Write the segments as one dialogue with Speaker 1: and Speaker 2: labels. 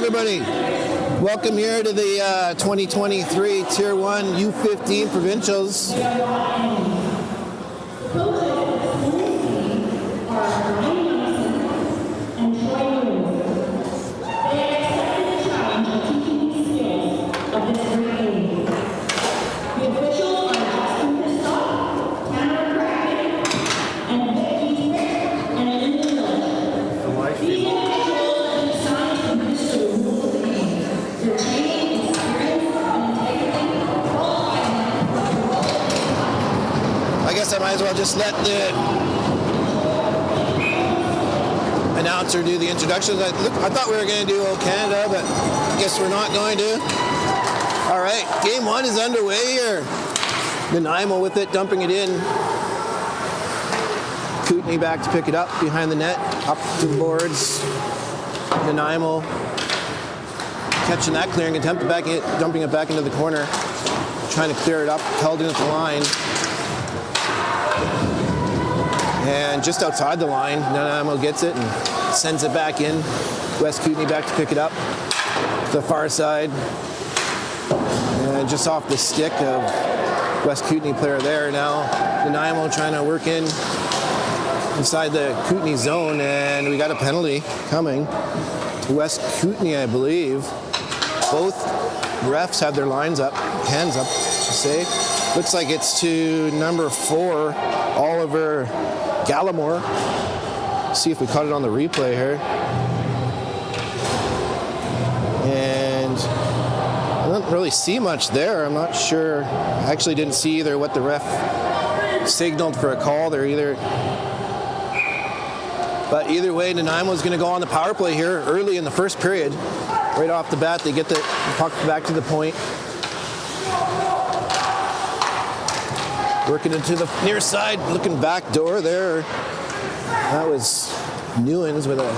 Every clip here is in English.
Speaker 1: everybody. Welcome here to the 2023 Tier 1 U15 Provincials. I might as well just let the announcer do the introductions. I thought we were going to do Old Canada, but I guess we're not going to. All right, game one is underway here. Nanaimo with it, dumping it in. Kootenay back to pick it up behind the net, up to the boards. Nanaimo catching that clearing attempt, dumping it back into the corner, trying to clear it up, held in at the line. And just outside the line, Nanaimo gets it and sends it back in. West Kootenay back to pick it up to the far side. And just off the stick of West Kootenay player there. Now Nanaimo trying to work inside the Kootenay zone, and we got a penalty coming to West Kootenay, I believe. Both refs have their hands up, to say. Looks like it's to number 4, Oliver Gallimore. See if we caught it on the replay here. And I don't really see much there. I'm not sure. I actually didn't see either what the ref signaled for a call there either. But either way, Nanaimo's going to go on the power play here early in the first period. Right off the bat, they get the puck back to the point. Working into the near side, looking back door there. That was Newens with a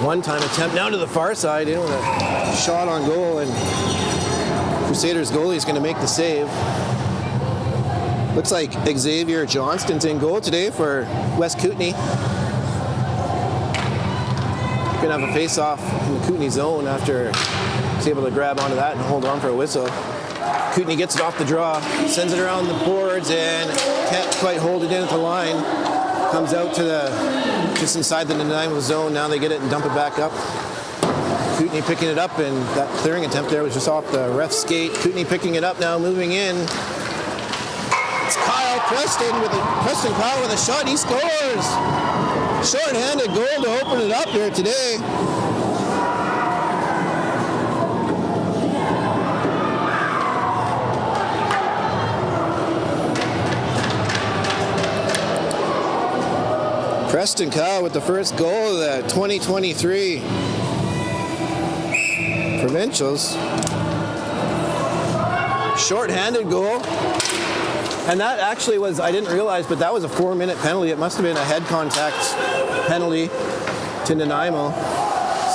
Speaker 1: one-time attempt. Now to the far side, in with a shot on goal, and Crusaders goalie is going to make the save. Looks like Xavier Johnston's in goal today for West Kootenay. Going to have a face-off in the Kootenay zone after he's able to grab onto that and hold on for a whistle. Kootenay gets it off the draw, sends it around the boards, and can't quite hold it in at the line. Comes out to just inside the Nanaimo zone. Now they get it and dump it back up. Kootenay picking it up, and that clearing attempt there was just off the ref's skate. Kootenay picking it up now, moving in. It's Preston Kyle with a shot. He scores! Short-handed goal to open it up here today. Preston Kyle with the first goal of the 2023 Provincials. Short-handed goal. And that actually was, I didn't realize, but that was a 4-minute penalty. It must have been a head contact penalty to Nanaimo.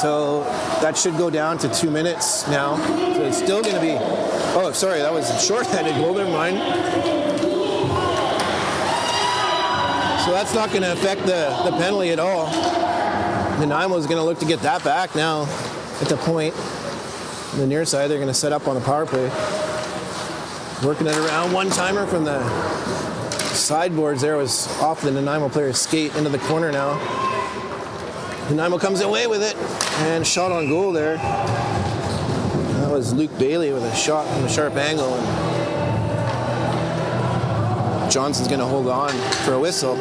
Speaker 1: So that should go down to 2 minutes now. So it's still going to be, oh, sorry, that was a short-handed goal, never mind. So that's not going to affect the penalty at all. Nanaimo is going to look to get that back now at the point. On the near side, they're going to set up on the power play. Working it around, one-timer from the sideboards there was off the Nanaimo player's skate into the corner now. Nanaimo comes away with it, and shot on goal there. That was Luke Bailey with a shot from a sharp angle. And Johnson's going to hold on for a whistle.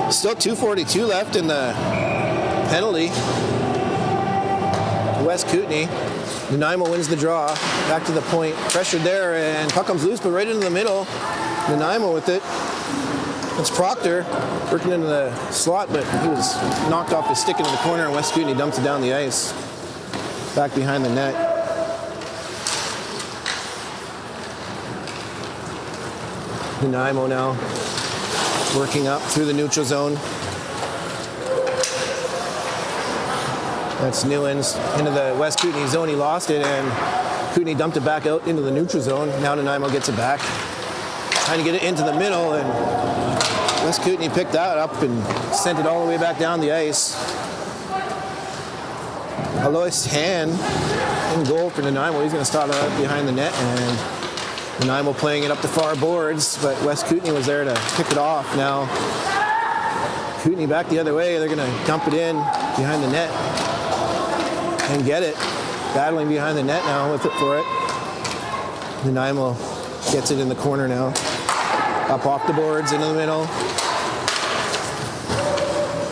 Speaker 1: Still 2:42 left in the penalty. West Kootenay. Nanaimo wins the draw. Back to the point. Pressured there, and puck comes loose, but right into the middle. Nanaimo with it. It's Proctor working into the slot, but he was knocked off his stick into the corner, and West Kootenay dumps it down the ice. Back behind the net. Nanaimo now working up through the neutral zone. That's Newens into the West Kootenay zone. He lost it, and Kootenay dumped it back out into the neutral zone. Now Nanaimo gets it back. trying to get it into the middle, and West Kootenay picked that up and sent it all the way back down the ice. Alois Hand in goal for Nanaimo. He's going to start out behind the net, and Nanaimo playing it up the far boards, but West Kootenay was there to pick it off. Now Kootenay back the other way. They're going to dump it in behind the net and get it. Battling behind the net now with it for it. Nanaimo gets it in the corner now. Up off the boards into the middle.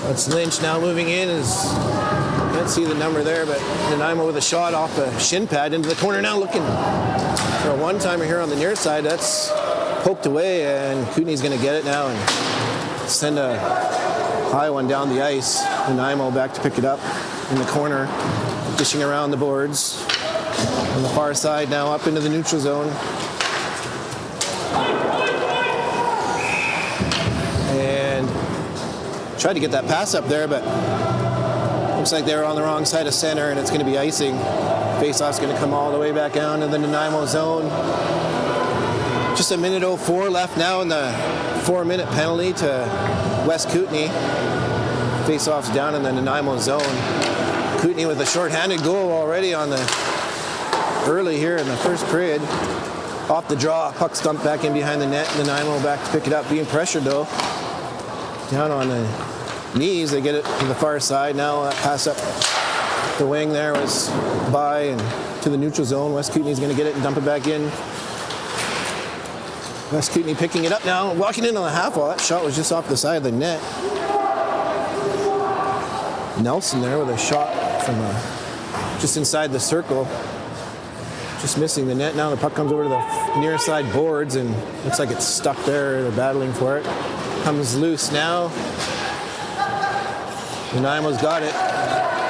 Speaker 1: That's Lynch now moving in. Can't see the number there, but Nanaimo with a shot off a shin pad into the corner now, looking for a one-timer here on the near side. That's poked away, and Kootenay's going to get it now and send a high one down the ice. Nanaimo back to pick it up in the corner, dishing around the boards. On the far side now, up into the neutral zone. And tried to get that pass up there, but looks like they were on the wrong side of center, and it's going to be icing. Faceoff's going to come all the way back down to the Nanaimo zone. Just a minute 04 left now in the 4-minute penalty to West Kootenay. Faceoff's down in the Nanaimo zone. Kootenay with a shorthanded goal already on the early here in the first period. Off the draw, puck stumped back in behind the net. Nanaimo back to pick it up, being pressured though. Down on the knees, they get it to the far side. Now that pass up the wing there was by and to the neutral zone. West Kootenay's going to get it and dump it back in. West Kootenay picking it up now, walking in on the half wall. That shot was just off the side of the net. Nelson there with a shot from just inside the circle. Just missing the net now. The puck comes over to the near side boards and looks like it's stuck there. They're battling for it. Comes loose now. Nanaimo's got it.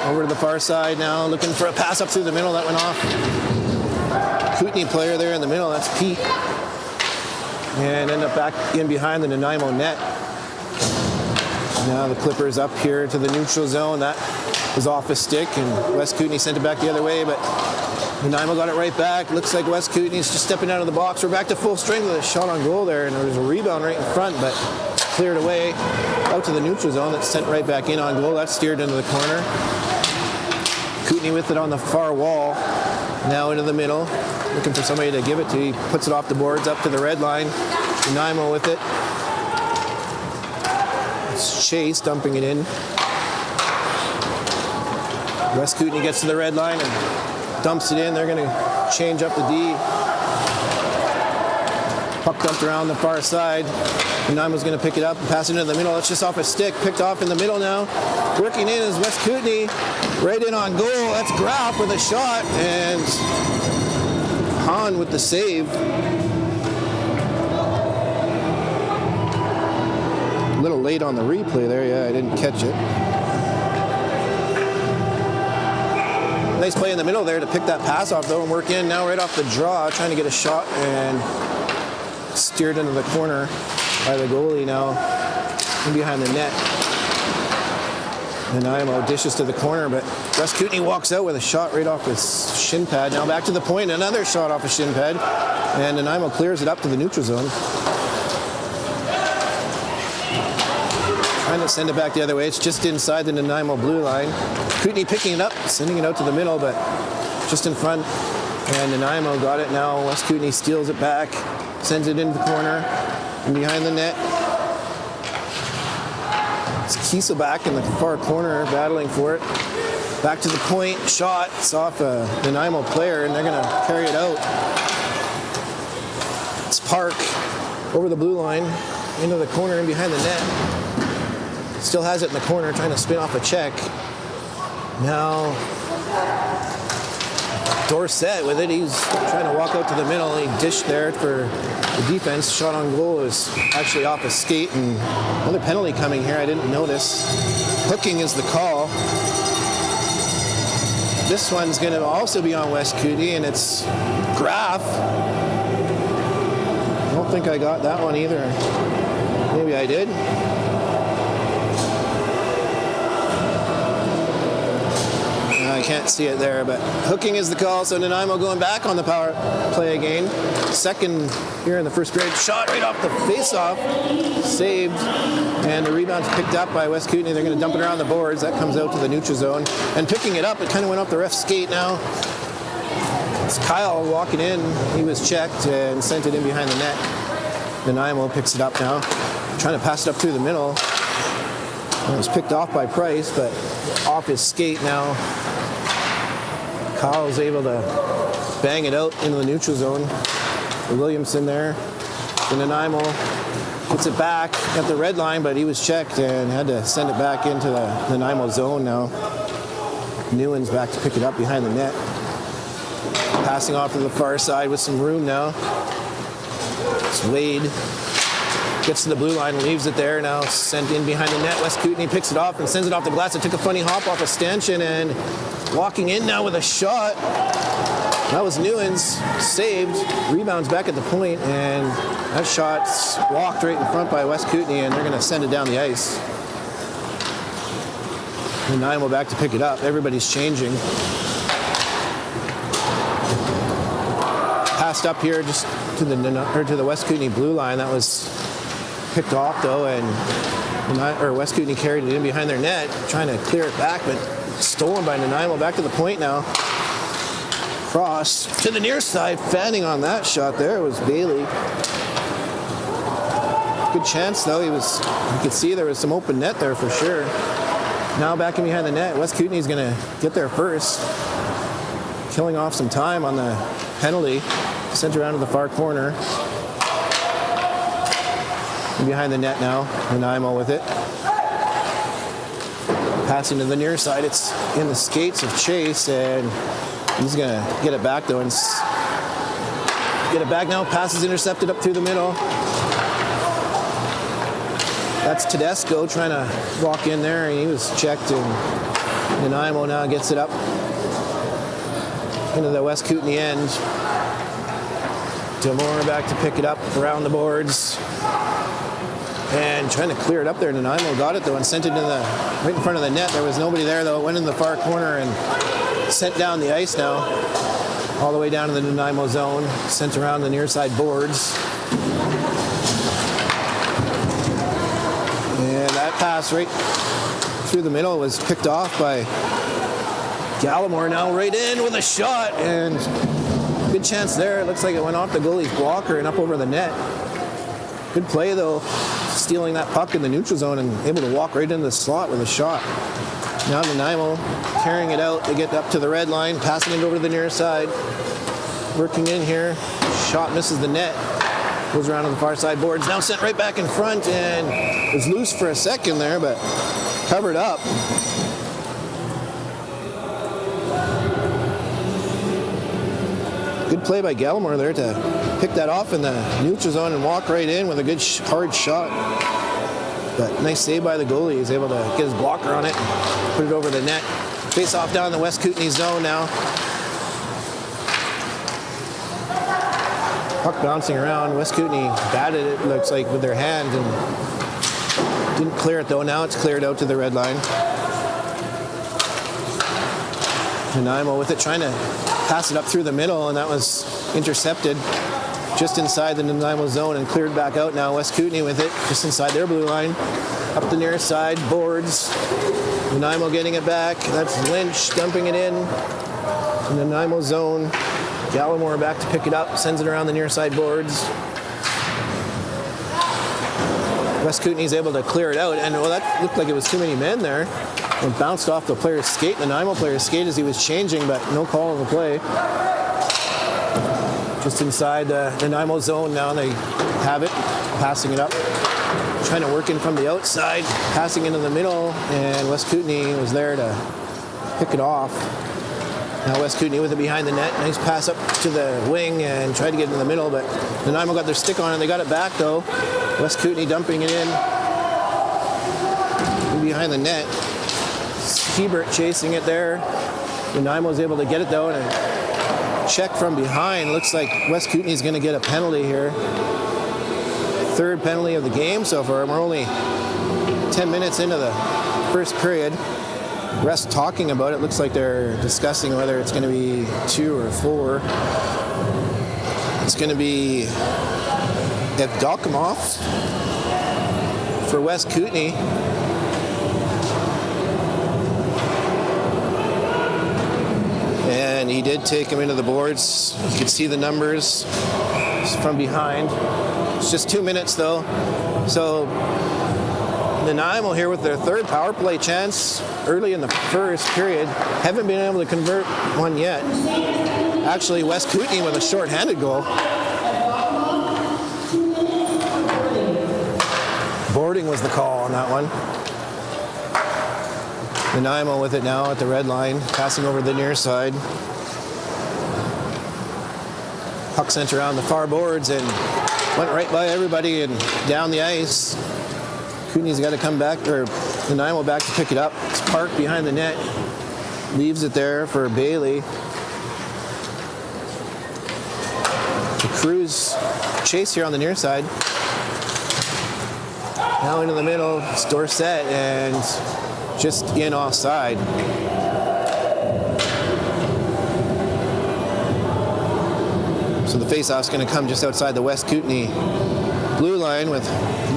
Speaker 1: Over to the far side now, looking for a pass up through the middle. That went off. Kootenay player there in the middle. That's Pete. And end up back in behind the Nanaimo net. Now the Clippers up here to the neutral zone. That was off a stick, and West Kootenay sent it back the other way, but Nanaimo got it right back. Looks like West Kootenay's just stepping out of the box. We're back to full strength with a shot on goal there, and there was a rebound right in front, but cleared away out to the neutral zone. That's sent right back in on goal. That's steered into the corner. Kootenay with it on the far wall. Now into the middle. Looking for somebody to give it to. He puts it off the boards up to the red line. Nanaimo with it. It's Chase dumping it in. West Kootenay gets to the red line and dumps it in. They're going to change up the D. Puck dumped around the far side. Nanaimo's going to pick it up and pass it into the middle. It's just off a stick. Picked off in the middle now. Working in is West Kootenay. Right in on goal. That's Graff with a shot. And Hahn with the save. A little late on the replay there. Yeah, I didn't catch it. Nice play in the middle there to pick that pass off though and work in. Now right off the draw, trying to get a shot and steered into the corner by the goalie now in behind the net. Nanaimo dishes to the corner, but West Kootenay walks out with a shot right off his shin pad. Now back to the point, another shot off his shin pad, and Nanaimo clears it up to the neutral zone. Trying to send it back the other way. It's just inside the Nanaimo blue line. Kootenay picking it up, sending it out to the middle, but just in front. And Nanaimo got it now. West Kootenay steals it back, sends it into the corner, and behind the net. It's Kiesel back in the far corner, battling for it. Back to the point, shot. It's off a Nanaimo player, and they're going to carry it out. It's Park over the blue line, into the corner and behind the net. Still has it in the corner, trying to spin off a check. Now, Dorsett with it. He's trying to walk out to the middle. He dished there for the defense. Shot on goal is actually off a skate, and another penalty coming here. I didn't notice. Hooking is the call. This one's going to also be on West Kootenay, and it's Graff. I don't think I got that one either. Maybe I did. I can't see it there, but hooking is the call. So Nanaimo going back on the power play again. Second here in the first period. Shot right off the face-off. Saved. And the rebound's picked up by West Kootenay. They're going to dump it around the boards. That comes out to the neutral zone. And picking it up, it kind of went off the ref's skate now. It's Kyle walking in. He was checked and sent it in behind the net. Nanaimo picks it up now. Trying to pass it up through the middle. It was picked off by Price, but off his skate now. Kyle's able to bang it out into the neutral zone. Williamson there. And Nanaimo gets it back at the red line, but he was checked and had to send it back into the Nanaimo zone now. Newen's back to pick it up behind the net. Passing off to the far side with some room now. It's Wade. Gets to the blue line, leaves it there. Now sent in behind the net. West Kootenay picks it off and sends it off the glass. It took a funny hop off a stanchion and walking in now with a shot. That was Newen's. Saved. Rebounds back at the point, and that shot's walked right in front by West Kootenay, and they're going to send it down the ice. Nanaimo back to pick it up. Everybody's changing. Passed up here just to the West Kootenay blue line. That was picked off though, and West Kootenay carried it in behind their net, trying to clear it back, but stolen by Nanaimo. Back to the point now. Cross to the near side, fanning on that shot there was Bailey. Good chance though. You could see there was some open net there for sure. Now back in behind the net. West Kootenay's going to get there first, killing off some time on the penalty. Sent around to the far corner. And behind the net now, Nanaimo with it. Passing to the near side. It's in the skates of Chase, and he's going to get it back though. And get it back now. Pass is intercepted up through the middle. That's Tedesco trying to walk in there, and he was checked, and Nanaimo now gets it up into the West Kootenay end. Demore back to pick it up around the boards. And trying to clear it up there. Nanaimo got it though and sent it right in front of the net. There was nobody there though. It went in the far corner and sent down the ice now. All the way down to the Nanaimo zone. Sent around the near side boards. And that pass right through the middle was picked off by Gallimore now right in with a shot. And good chance there. It looks like it went off the goalie's blocker and up over the net. Good play though, stealing that puck in the neutral zone and able to walk right into the slot with a shot. Now Nanaimo carrying it out. They get up to the red line, passing it over to the near side. Working in here. Shot misses the net. Goes around on the far side boards. Now sent right back in front and was loose for a second there, but covered up. Good play by Gallimore there to pick that off in the neutral zone and walk right in with a good hard shot. But nice save by the goalie. He's able to get his blocker on it, put it over the net. Face off down the West Kootenay zone now. Puck bouncing around. West Kootenay batted it, looks like, with their hand and didn't clear it though. Now it's cleared out to the red line. Nanaimo with it, trying to pass it up through the middle, and that was intercepted just inside the Nanaimo zone and cleared back out now. West Kootenay with it, just inside their blue line. Up the near side, boards. Nanaimo getting it back. That's Lynch dumping it in the Nanaimo zone. Gallimore back to pick it up, sends it around the near side boards. West Kootenay's able to clear it out, and well, that looked like it was too many men there. It bounced off the player's skate, the Nanaimo player's skate as he was changing, but no call on the play. Just inside the Nanaimo zone now, they have it, passing it up. Trying to work in from the outside, passing into the middle, and West Kootenay was there to pick it off. Now West Kootenay with it behind the net. Nice pass up to the wing and tried to get it in the middle, but Nanaimo got their stick on it. They got it back though. West Kootenay dumping it in behind the net. Hebert chasing it there. Nanaimo's able to get it though, and a check from behind. Looks like West Kootenay's going to get a penalty here. Third penalty of the game so far. We're only 10 minutes into the first period. Rest talking about it. Looks like they're discussing whether it's going to be 2 or 4. It's going to be Evdokimov for West Kootenay. And he did take him into the boards. You can see the numbers from behind. It's just 2 minutes though. So Nanaimo here with their third power play chance early in the first period. Haven't been able to convert one yet. Actually, West Kootenay with a short-handed goal. Boarding was the call on that one. Nanaimo with it now at the red line, passing over the near side. Puck sent around the far boards and went right by everybody and down the ice. Kootenay's got to come back, or Nanaimo back to pick it up. It's parked behind the net. Leaves it there for Bailey. The Crews chase here on the near side. Now into the middle, it's Dorsett, and just in offside. So the face-off's going to come just outside the West Kootenay blue line with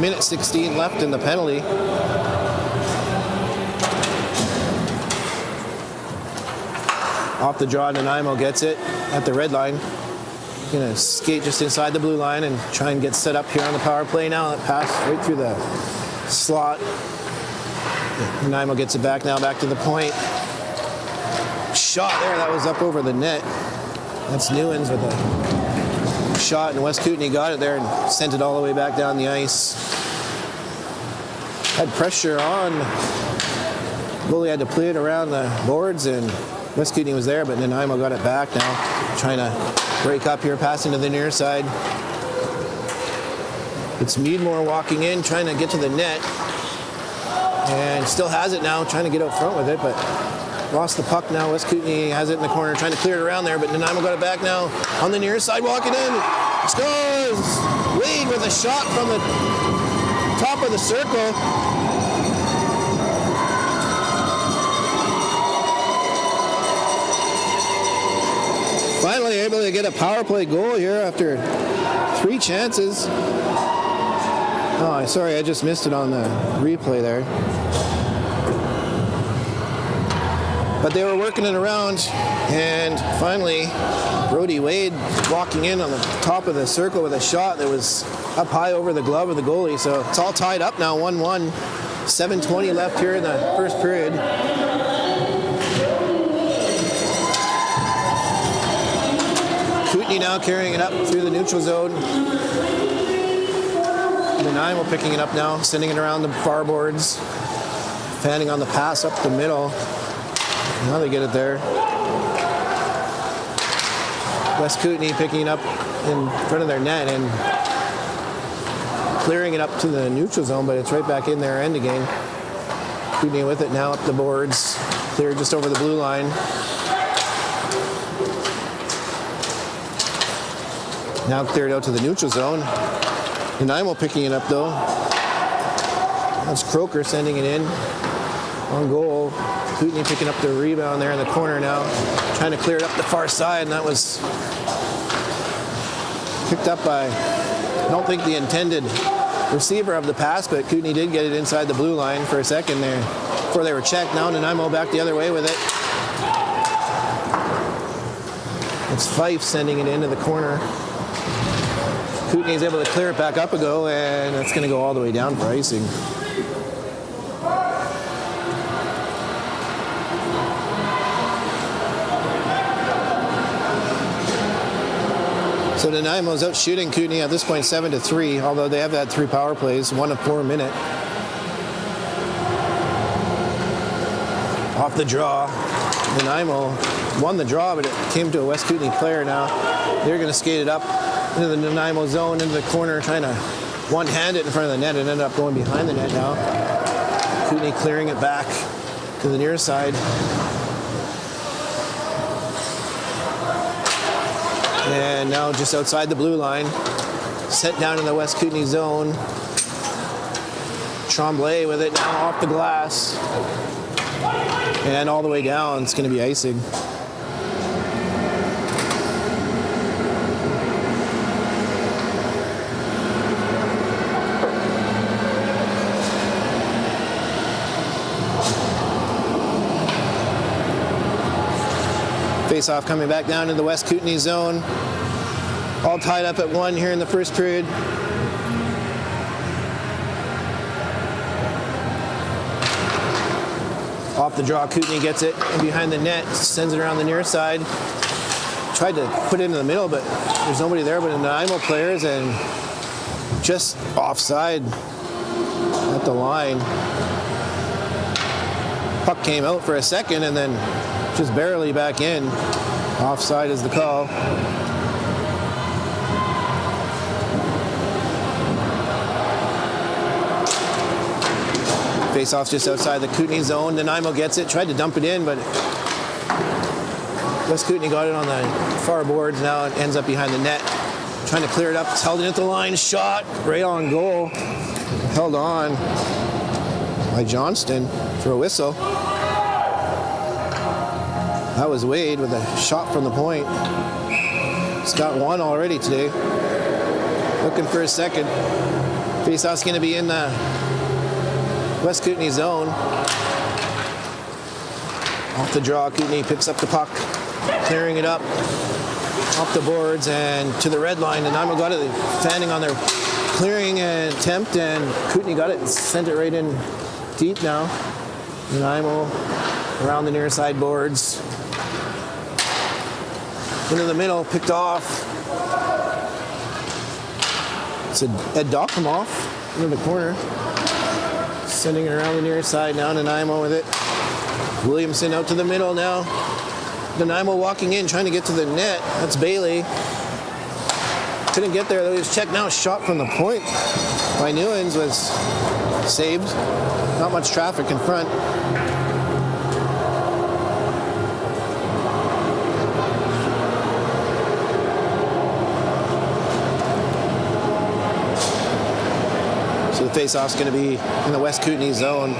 Speaker 1: minute 16 left in the penalty. Off the draw, Nanaimo gets it at the red line. Gonna skate just inside the blue line and try and get set up here on the power play now. That pass right through the slot. Nanaimo gets it back now, back to the point. Shot there, that was up over the net. That's Newens with a shot, and West Kootenay got it there and sent it all the way back down the ice. Had pressure on. Goalie had to play it around the boards, and West Kootenay was there, but Nanaimo got it back now. Trying to break up here, passing to the near side. It's Meadmore walking in, trying to get to the net. And still has it now, trying to get out front with it, but lost the puck now. West Kootenay has it in the corner, trying to clear it around there, but Nanaimo got it back now on the near side, walking in. Scores! Wade with a shot from the top of the circle. Finally able to get a power play goal here after 3 chances. Oh, sorry, I just missed it on the replay there. But they were working it around, and finally, Brody Wade walking in on the top of the circle with a shot that was up high over the glove of the goalie. So it's all tied up now, 1-1. 7:20 left here in the first period. Kootenay now carrying it up through the neutral zone. Nanaimo picking it up now, sending it around the far boards. Fanning on the pass up the middle. Now they get it there. West Kootenay picking it up in front of their net and clearing it up to the neutral zone, but it's right back in their end again. Kootenay with it now up the boards. Cleared just over the blue line. Now cleared out to the neutral zone. Nanaimo picking it up though. That's Croker sending it in. On goal. Kootenay picking up the rebound there in the corner now. Trying to clear it up the far side, and that was picked up by, I don't think the intended receiver of the pass, but Kootenay did get it inside the blue line for a second there before they were checked. Now Nanaimo back the other way with it. It's Fife sending it into the corner. Kootenay's able to clear it back up a go, and it's going to go all the way down for icing. So Nanaimo's out shooting Kootenay at this point 7-3, although they have had 3 power plays, 1 of 4 minute. Off the draw. Nanaimo won the draw, but it came to a West Kootenay player now. They're going to skate it up into the Nanaimo zone, into the corner, trying to one-hand it in front of the net, and ended up going behind the net now. Kootenay clearing it back to the near side. And now just outside the blue line, set down in the West Kootenay zone. Tremblay with it now off the glass. And all the way down, it's going to be icing. Face-off coming back down to the West Kootenay zone. All tied up at 1 here in the first period. Off the draw, Kootenay gets it and behind the net, sends it around the near side. Tried to put it into the middle, but there's nobody there but the Nanaimo players, and just offside at the line. Puck came out for a second and then just barely back in. Offside is the call. Face-off just outside the Kootenay zone. Nanaimo gets it, tried to dump it in, but West Kootenay got it on the far boards. Now it ends up behind the net. Trying to clear it up, it's held in at the line, shot right on goal. Held on by Johnston for a whistle. That was Wade with a shot from the point. He's got 1 already today. Looking for a second. Face-off's going to be in the West Kootenay zone. Off the draw, Kootenay picks up the puck, clearing it up off the boards and to the red line. Nanaimo got it, fanning on their clearing attempt, and Kootenay got it and sent it right in deep now. Nanaimo around the near side boards. Into the middle, picked off. It's Ed Dockemoff into the corner. Sending it around the near side now, Nanaimo with it. Williamson out to the middle now. Nanaimo walking in, trying to get to the net. That's Bailey. Couldn't get there, though. He was checked now. Shot from the point by Newens was saved. Not much traffic in front. So the face-off's going to be in the West Kootenay zone.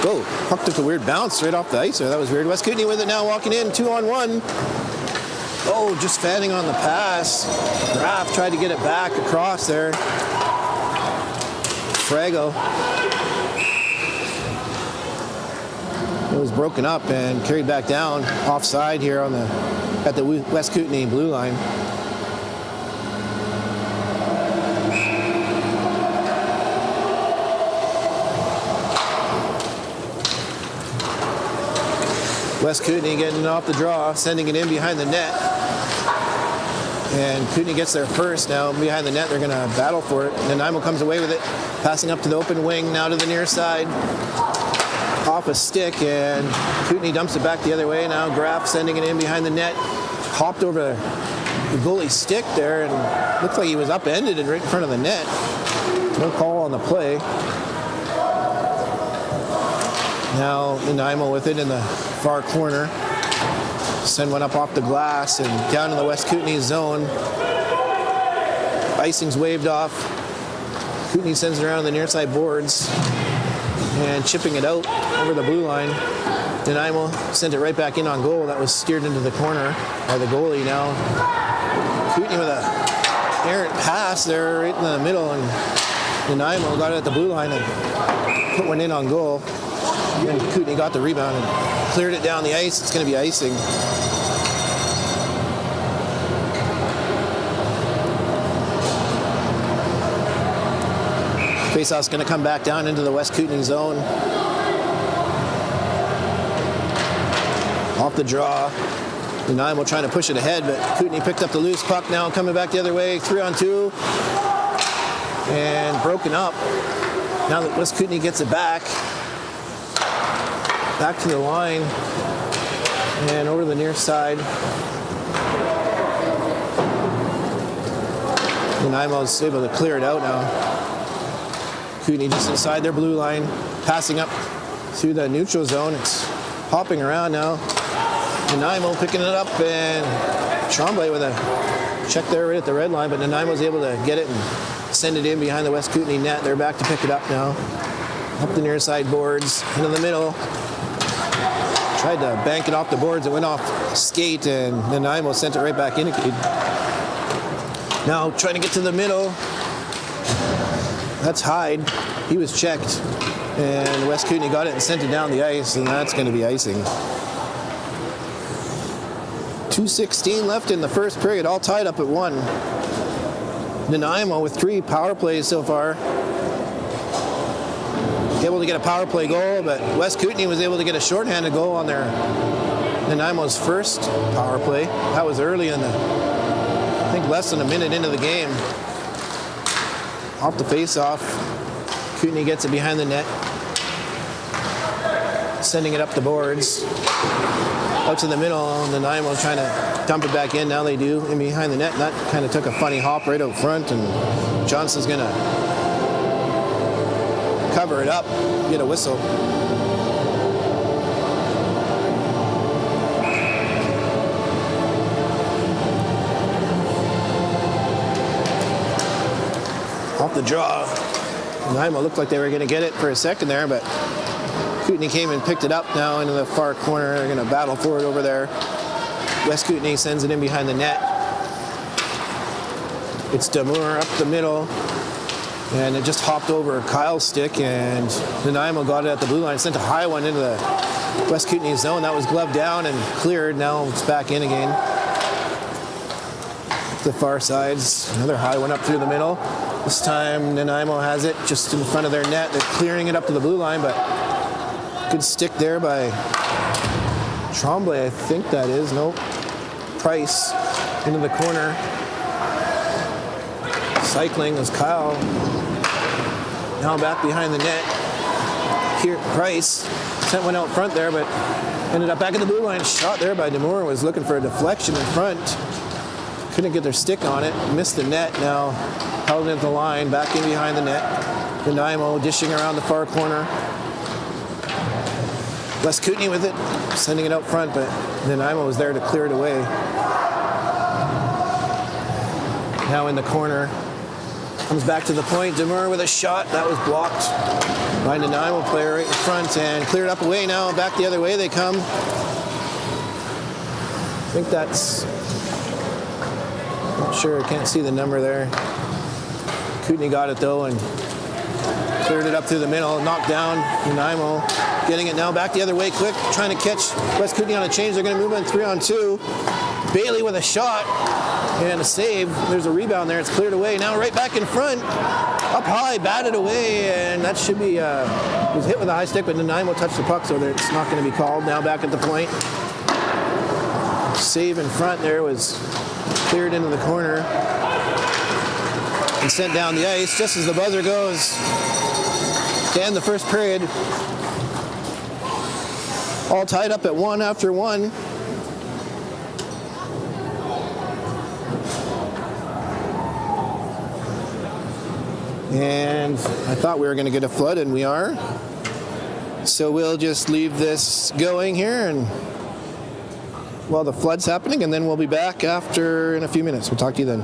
Speaker 1: Whoa, puck took a weird bounce right off the ice there. That was weird. West Kootenay with it now, walking in, 2-on-1. Oh, just fanning on the pass. Graff tried to get it back across there. Frago. It was broken up and carried back down offside here on at the West Kootenay blue line. West Kootenay getting off the draw, sending it in behind the net. And Kootenay gets there first now. Behind the net, they're going to battle for it. Nanaimo comes away with it, passing up to the open wing, now to the near side. Off a stick, and Kootenay dumps it back the other way. Now Graff sending it in behind the net. Hopped over the goalie's stick there, and looked like he was upended and right in front of the net. No call on the play. Now Nanaimo with it in the far corner. Send one up off the glass and down in the West Kootenay zone. Icing's waved off. Kootenay sends it around the near side boards and chipping it out over the blue line. Nanaimo sent it right back in on goal. That was steered into the corner by the goalie now. Kootenay with a errant pass there right in the middle, and Nanaimo got it at the blue line and put one in on goal. And Kootenay got the rebound and cleared it down the ice. It's going to be icing. Faceoff's going to come back down into the West Kootenay zone. Off the draw. Nanaimo trying to push it ahead, but Kootenay picked up the loose puck now, coming back the other way. 3-on-2. And broken up. Now that West Kootenay gets it back. Back to the line. And over the near side. Nanaimo's able to clear it out now. Kootenay just inside their blue line, passing up through the neutral zone. It's hopping around now. Nanaimo picking it up and Tremblay with a check there right at the red line, but Nanaimo was able to get it and send it in behind the West Kootenay net. They're back to pick it up now. Up the near side boards, into the middle. Tried to bank it off the boards. It went off skate, and Nanaimo sent it right back in. Now trying to get to the middle. That's Hyde. He was checked, and West Kootenay got it and sent it down the ice, and that's going to be icing. 2:16 left in the first period, all tied up at 1. Nanaimo with 3 power plays so far. Able to get a power play goal, but West Kootenay was able to get a shorthanded goal on their Nanaimo's first power play. That was early in the, I think, less than a minute into the game. Off the face-off, Kootenay gets it behind the net, sending it up the boards. Out to the middle, Nanaimo trying to dump it back in. Now they do, in behind the net. And that kind of took a funny hop right out front, and Johnson's going to cover it up, get a whistle. Off the draw. Nanaimo looked like they were going to get it for a second there, but Kootenay came and picked it up now into the far corner. They're going to battle for it over there. West Kootenay sends it in behind the net. It's Damour up the middle, and it just hopped over Kyle's stick, and Nanaimo got it at the blue line, sent a high one into the West Kootenay zone. That was gloved down and cleared. Now it's back in again. The far sides, another high one up through the middle. This time Nanaimo has it just in front of their net. They're clearing it up to the blue line, but good stick there by Tremblay, I think that is. Nope. Price into the corner. Cycling is Kyle. Now back behind the net. Here, Price sent one out front there, but ended up back at the blue line. Shot there by Damour. Was looking for a deflection in front. Couldn't get their stick on it. Missed the net. Now held it at the line. Back in behind the net. Nanaimo dishing around the far corner. West Kootenay with it, sending it out front, but Nanaimo was there to clear it away. Now in the corner. Comes back to the point. Damour with a shot. That was blocked by Nanaimo player right in front and cleared up away. Now back the other way they come. I think that's... Not sure. I can't see the number there. Kootenay got it though and cleared it up through the middle. Knocked down Nanaimo. Getting it now back the other way quick. Trying to catch West Kootenay on a change. They're going to move on 3-on-2. Bailey with a shot. And a save. There's a rebound there. It's cleared away. Now right back in front. Up high, batted away, and that should be, was hit with a high stick, but Nanaimo touched the puck, so it's not going to be called. Now back at the point. Save in front there was cleared into the corner and sent down the ice just as the buzzer goes to end the first period. All tied up at 1 after 1. And I thought we were going to get a flood, and we are. So we'll just leave this going here and while the flood's happening, and then we'll be back after in a few minutes. We'll talk to you then.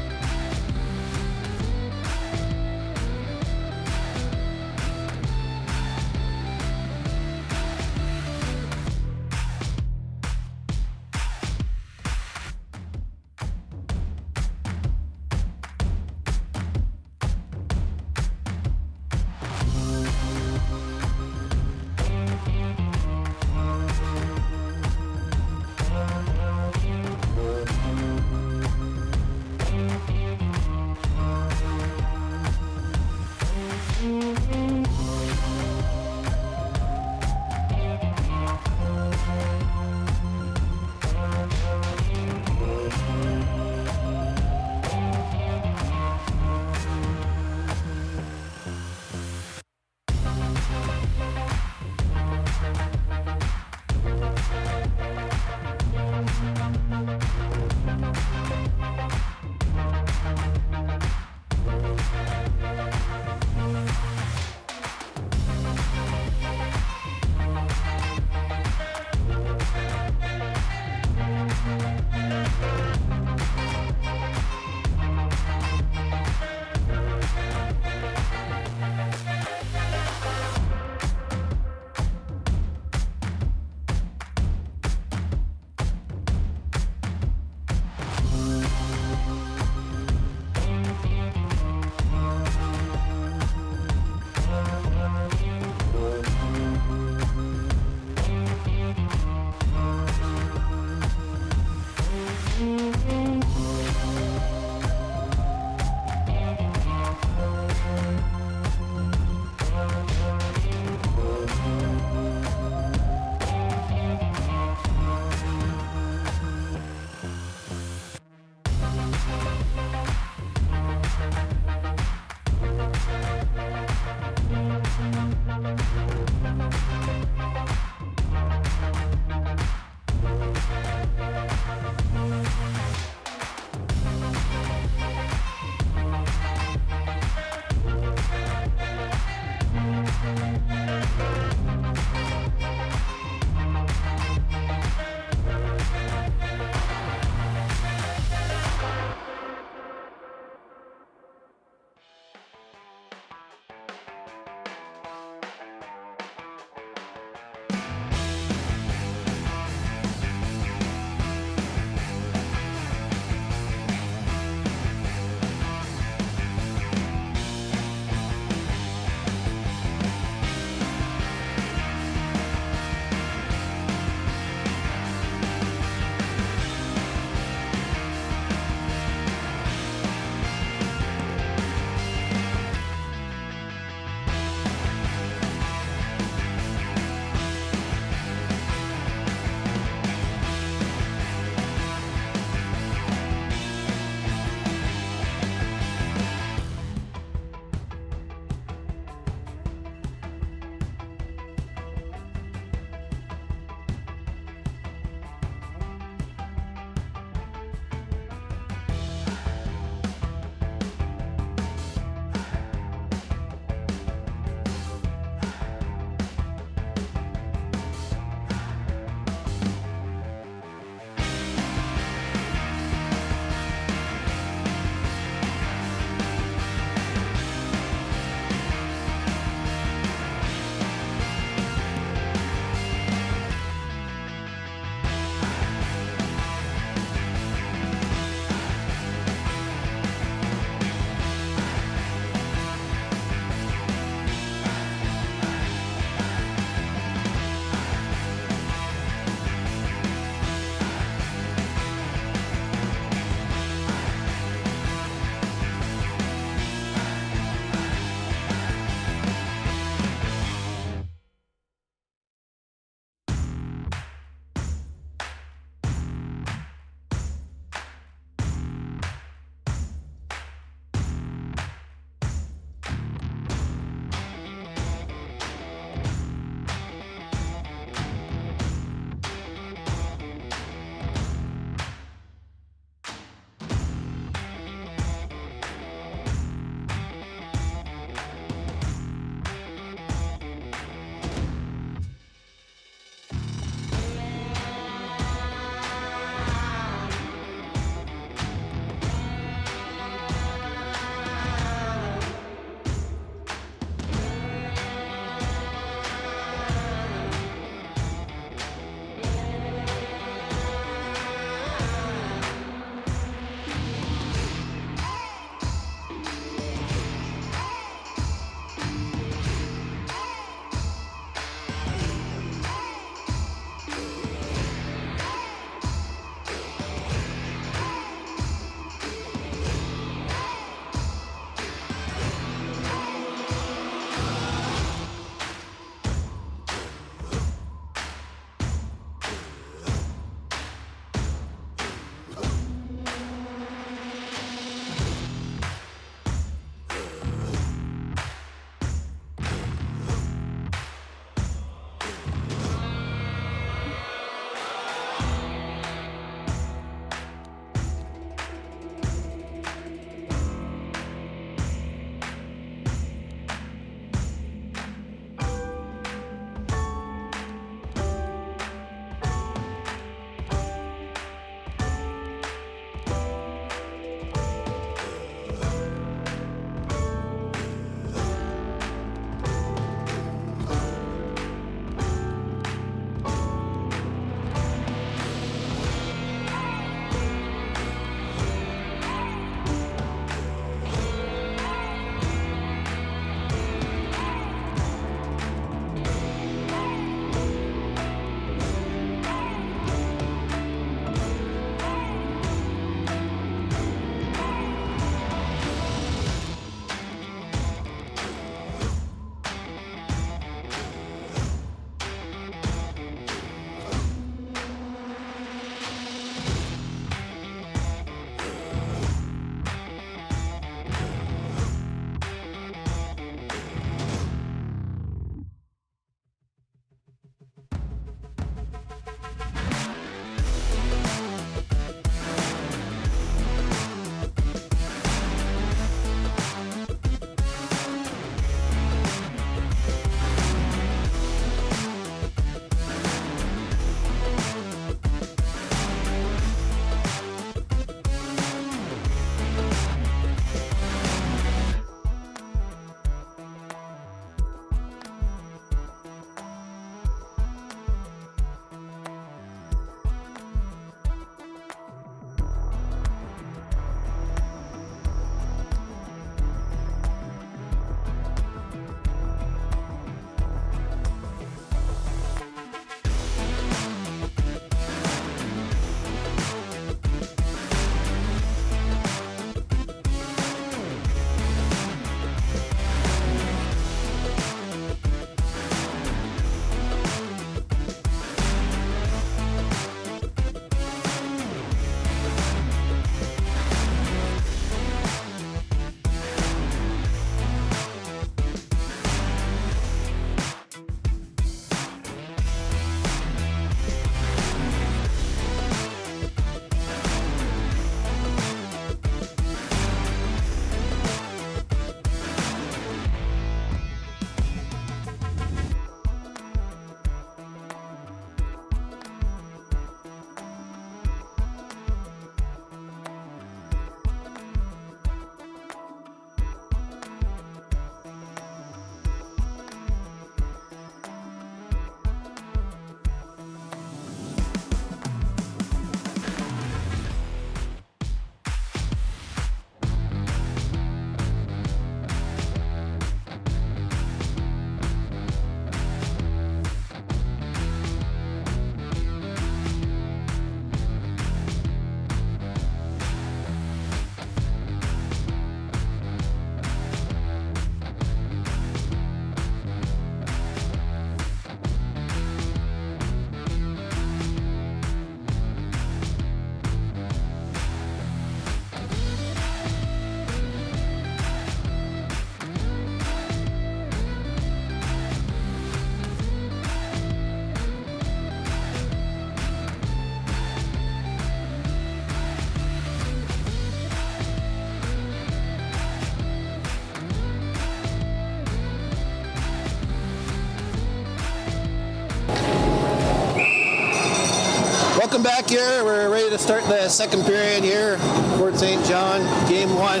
Speaker 1: here. We're ready to start the second period here. Fort St. John, game 1.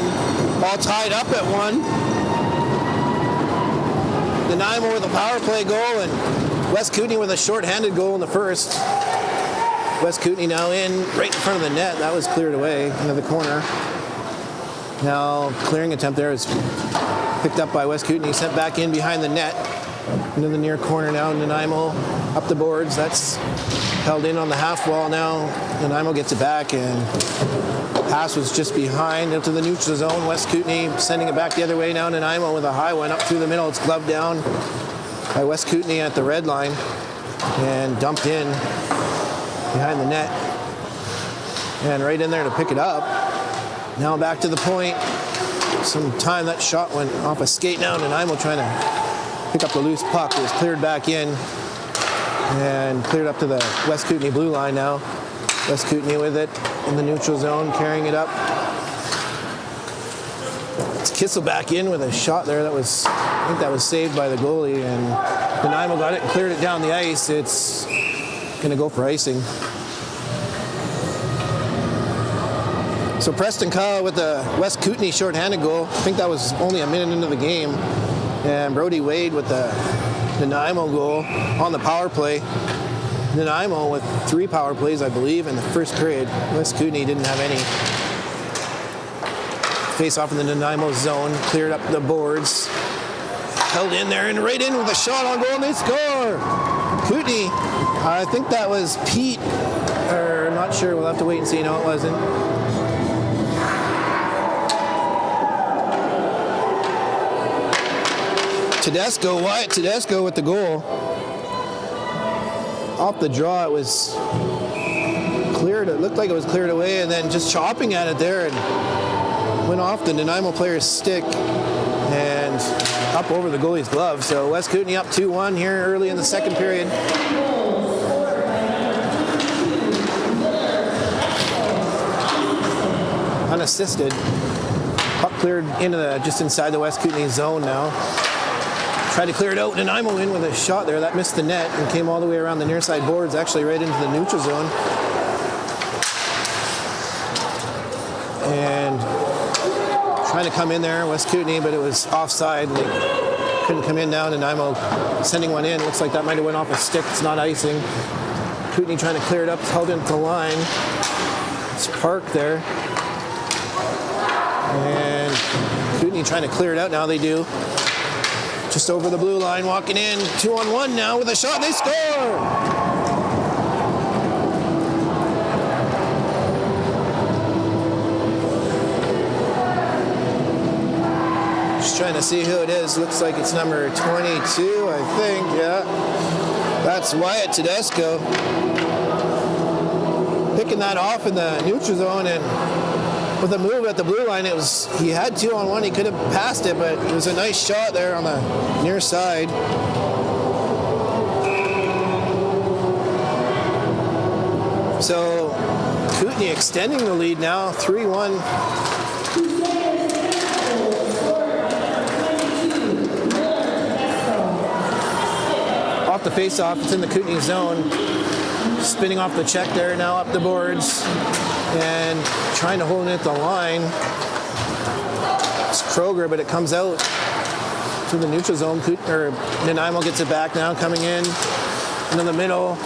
Speaker 1: All tied up at 1. Nanaimo with a power play goal and West Kootenay with a short-handed goal in the first. West Kootenay now in right in front of the net. That was cleared away into the corner. Now clearing attempt there is picked up by West Kootenay, sent back in behind the net. Into the near corner now, Nanaimo up the boards. That's held in on the half wall now. Nanaimo gets it back and pass was just behind into the neutral zone. West Kootenay sending it back the other way now. Nanaimo with a high one up through the middle. It's gloved down by West Kootenay at the red line and dumped in behind the net. And right in there to pick it up. Now back to the point. Some time that shot went off a skate now. Nanaimo trying to pick up the loose puck. It was cleared back in and cleared up to the West Kootenay blue line now. West Kootenay with it in the neutral zone, carrying it up. It's Kissel back in with a shot there that was, I think that was saved by the goalie, and Nanaimo got it and cleared it down the ice. It's going to go for icing. So Preston Kyle with the West Kootenay shorthanded goal. I think that was only a minute into the game. And Brody Wade with the Nanaimo goal on the power play. Nanaimo with 3 power plays, I believe, in the first period. West Kootenay didn't have any. Face off in the Nanaimo zone, cleared up the boards. Held in there and right in with a shot on goal and they score! Kootenay, I think that was Pete, or not sure, we'll have to wait and see. No, it wasn't. Wyatt Tedesco with the goal. Off the draw, it was cleared. It looked like it was cleared away, and then just chopping at it there, and went off the Nanaimo player's stick and up over the goalie's glove. So West Kootenay up 2-1 here early in the second period. Unassisted. Puck cleared into just inside the West Kootenay zone now. Tried to clear it out. Nanaimo in with a shot there. That missed the net and came all the way around the near side boards, actually right into the neutral zone. And trying to come in there, West Kootenay, but it was offside. They couldn't come in now. Nanaimo sending one in. Looks like that might have went off a stick. It's not icing. Kootenay trying to clear it up. It's held into the line. It's parked there. And Kootenay trying to clear it out now. They do. Just over the blue line, walking in, 2-on-1 now with a shot, they score! Just trying to see who it is. Looks like it's number 22, I think, yeah. That's Wyatt Tedesco. Picking that off in the neutral zone, and with a move at the blue line, he had 2-on-1. He could have passed it, but it was a nice shot there on the near side. So Kootenay extending the lead now, 3-1. Off the face-off, it's in the Kootenay zone. Spinning off the check there, now up the boards. And trying to hold it at the line. It's Kroger, but it comes out to the neutral zone. Nanaimo gets it back now, coming in into the middle.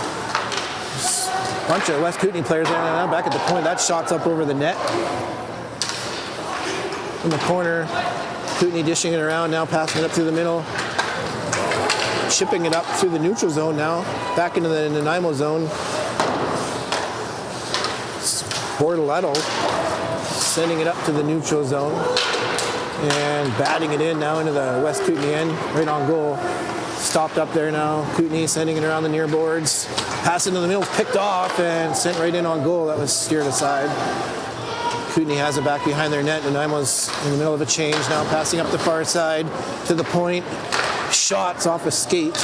Speaker 1: Bunch of West Kootenay players there now, back at the point. That shot's up over the net. In the corner, Kootenay dishing it around now, passing it up through the middle. Chipping it up through the neutral zone now, back into the Nanaimo zone. Bortoletto sending it up to the neutral zone and batting it in now into the West Kootenay end, right on goal. Stopped up there now. Kootenay sending it around the near boards. Pass into the middle, picked off and sent right in on goal. That was steered aside. Kootenay has it back behind their net. Nanaimo's in the middle of a change now, passing up the far side to the point. Shots off a skate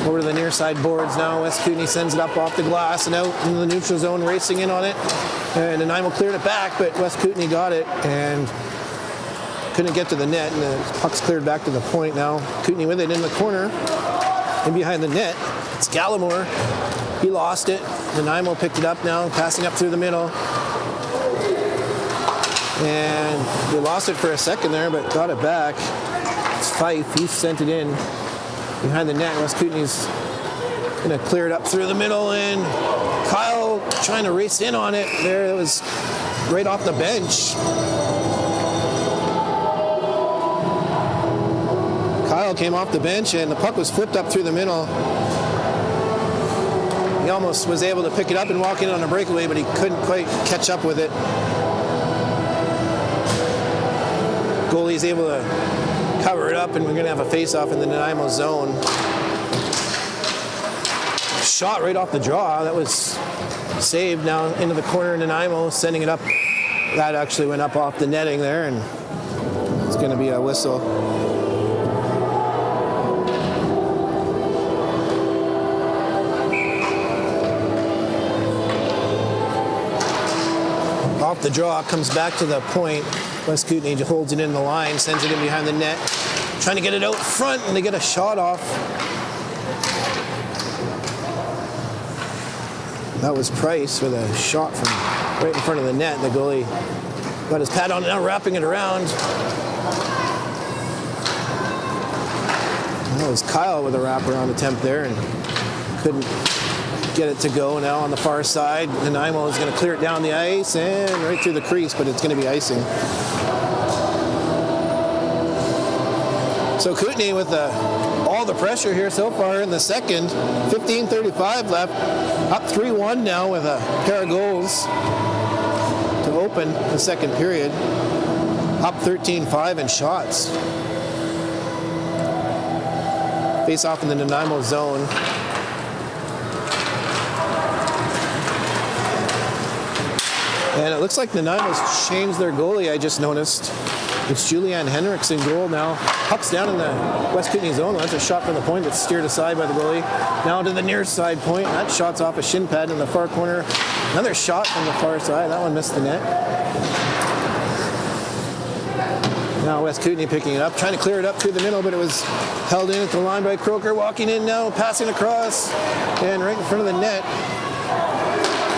Speaker 1: over to the near side boards now. West Kootenay sends it up off the glass and out into the neutral zone, racing in on it. And Nanaimo cleared it back, but West Kootenay got it and couldn't get to the net. And the puck's cleared back to the point now. Kootenay with it in the corner and behind the net. It's Gallimore. He lost it. Nanaimo picked it up now, passing up through the middle. And they lost it for a second there, but got it back. It's Fife. He sent it in behind the net. West Kootenay's going to clear it up through the middle, and Kyle trying to race in on it. There, it was right off the bench. Kyle came off the bench, and the puck was flipped up through the middle. He almost was able to pick it up and walk in on a breakaway, but he couldn't quite catch up with it. Goalie's able to cover it up, and we're going to have a face-off in the Nanaimo zone. Shot right off the draw. That was saved now into the corner. Nanaimo sending it up. That actually went up off the netting there, and it's going to be a whistle. Off the draw, comes back to the point. West Kootenay holds it in the line, sends it in behind the net, trying to get it out front, and they get a shot off. That was Price with a shot from right in front of the net. The goalie got his pad on, now wrapping it around. And that was Kyle with a wraparound attempt there, and couldn't get it to go. Now on the far side, Nanaimo is going to clear it down the ice and right through the crease, but it's going to be icing. So Kootenay with all the pressure here so far in the second. 15:35 left. Up 3-1 now with a pair of goals to open the second period. Up 13-5 in shots. Face off in the Nanaimo zone. And it looks like Nanaimo's changed their goalie, I just noticed. It's Julianne Henricks in goal now. Puck's down in the West Kootenay zone. That's a shot from the point that's steered aside by the goalie. Now to the near side point. That shot's off a shin pad in the far corner. Another shot from the far side. That one missed the net. Now West Kootenay picking it up, trying to clear it up through the middle, but it was held in at the line by Croker. Walking in now, passing across, and right in front of the net.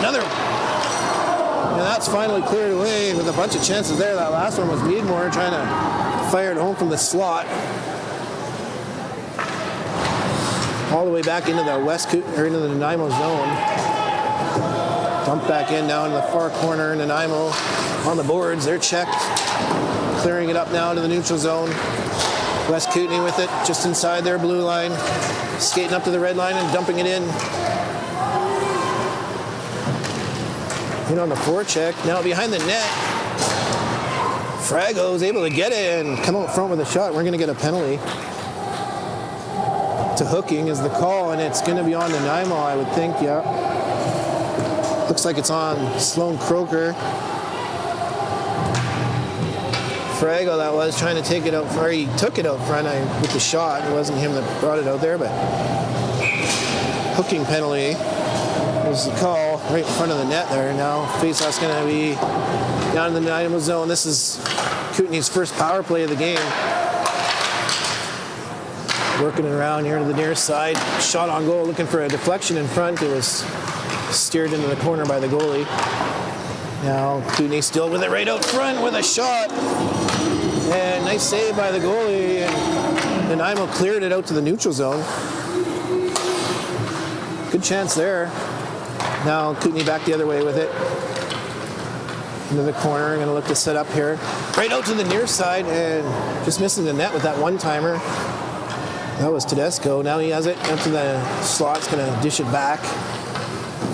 Speaker 1: Another. And that's finally cleared away with a bunch of chances there. That last one was Meadmore trying to fire it home from the slot. All the way back into the into the Nanaimo zone. Dumped back in now in the far corner. Nanaimo on the boards. They're checked. Clearing it up now to the neutral zone. West Kootenay with it just inside their blue line. Skating up to the red line and dumping it in. In on the forecheck, now behind the net. Frago is able to get it and come out front with a shot. We're going to get a penalty. To hooking is the call, and it's going to be on Nanaimo, I would think, yeah. Looks like it's on Sloan Croker. Frago, that was, trying to take it out, or he took it out front with the shot. It wasn't him that brought it out there, but hooking penalty. There's the call right in front of the net there. Now face-off's going to be down in the Nanaimo zone. This is Kootenay's first power play of the game. Working it around here to the near side. Shot on goal, looking for a deflection in front. It was steered into the corner by the goalie. Now Kootenay still with it right out front with a shot. And nice save by the goalie. And Nanaimo cleared it out to the neutral zone. Good chance there. Now Kootenay back the other way with it. Into the corner, going to look to set up here. Right out to the near side and just missing the net with that one-timer. That was Tedesco. Now he has it up to the slot's going to dish it back.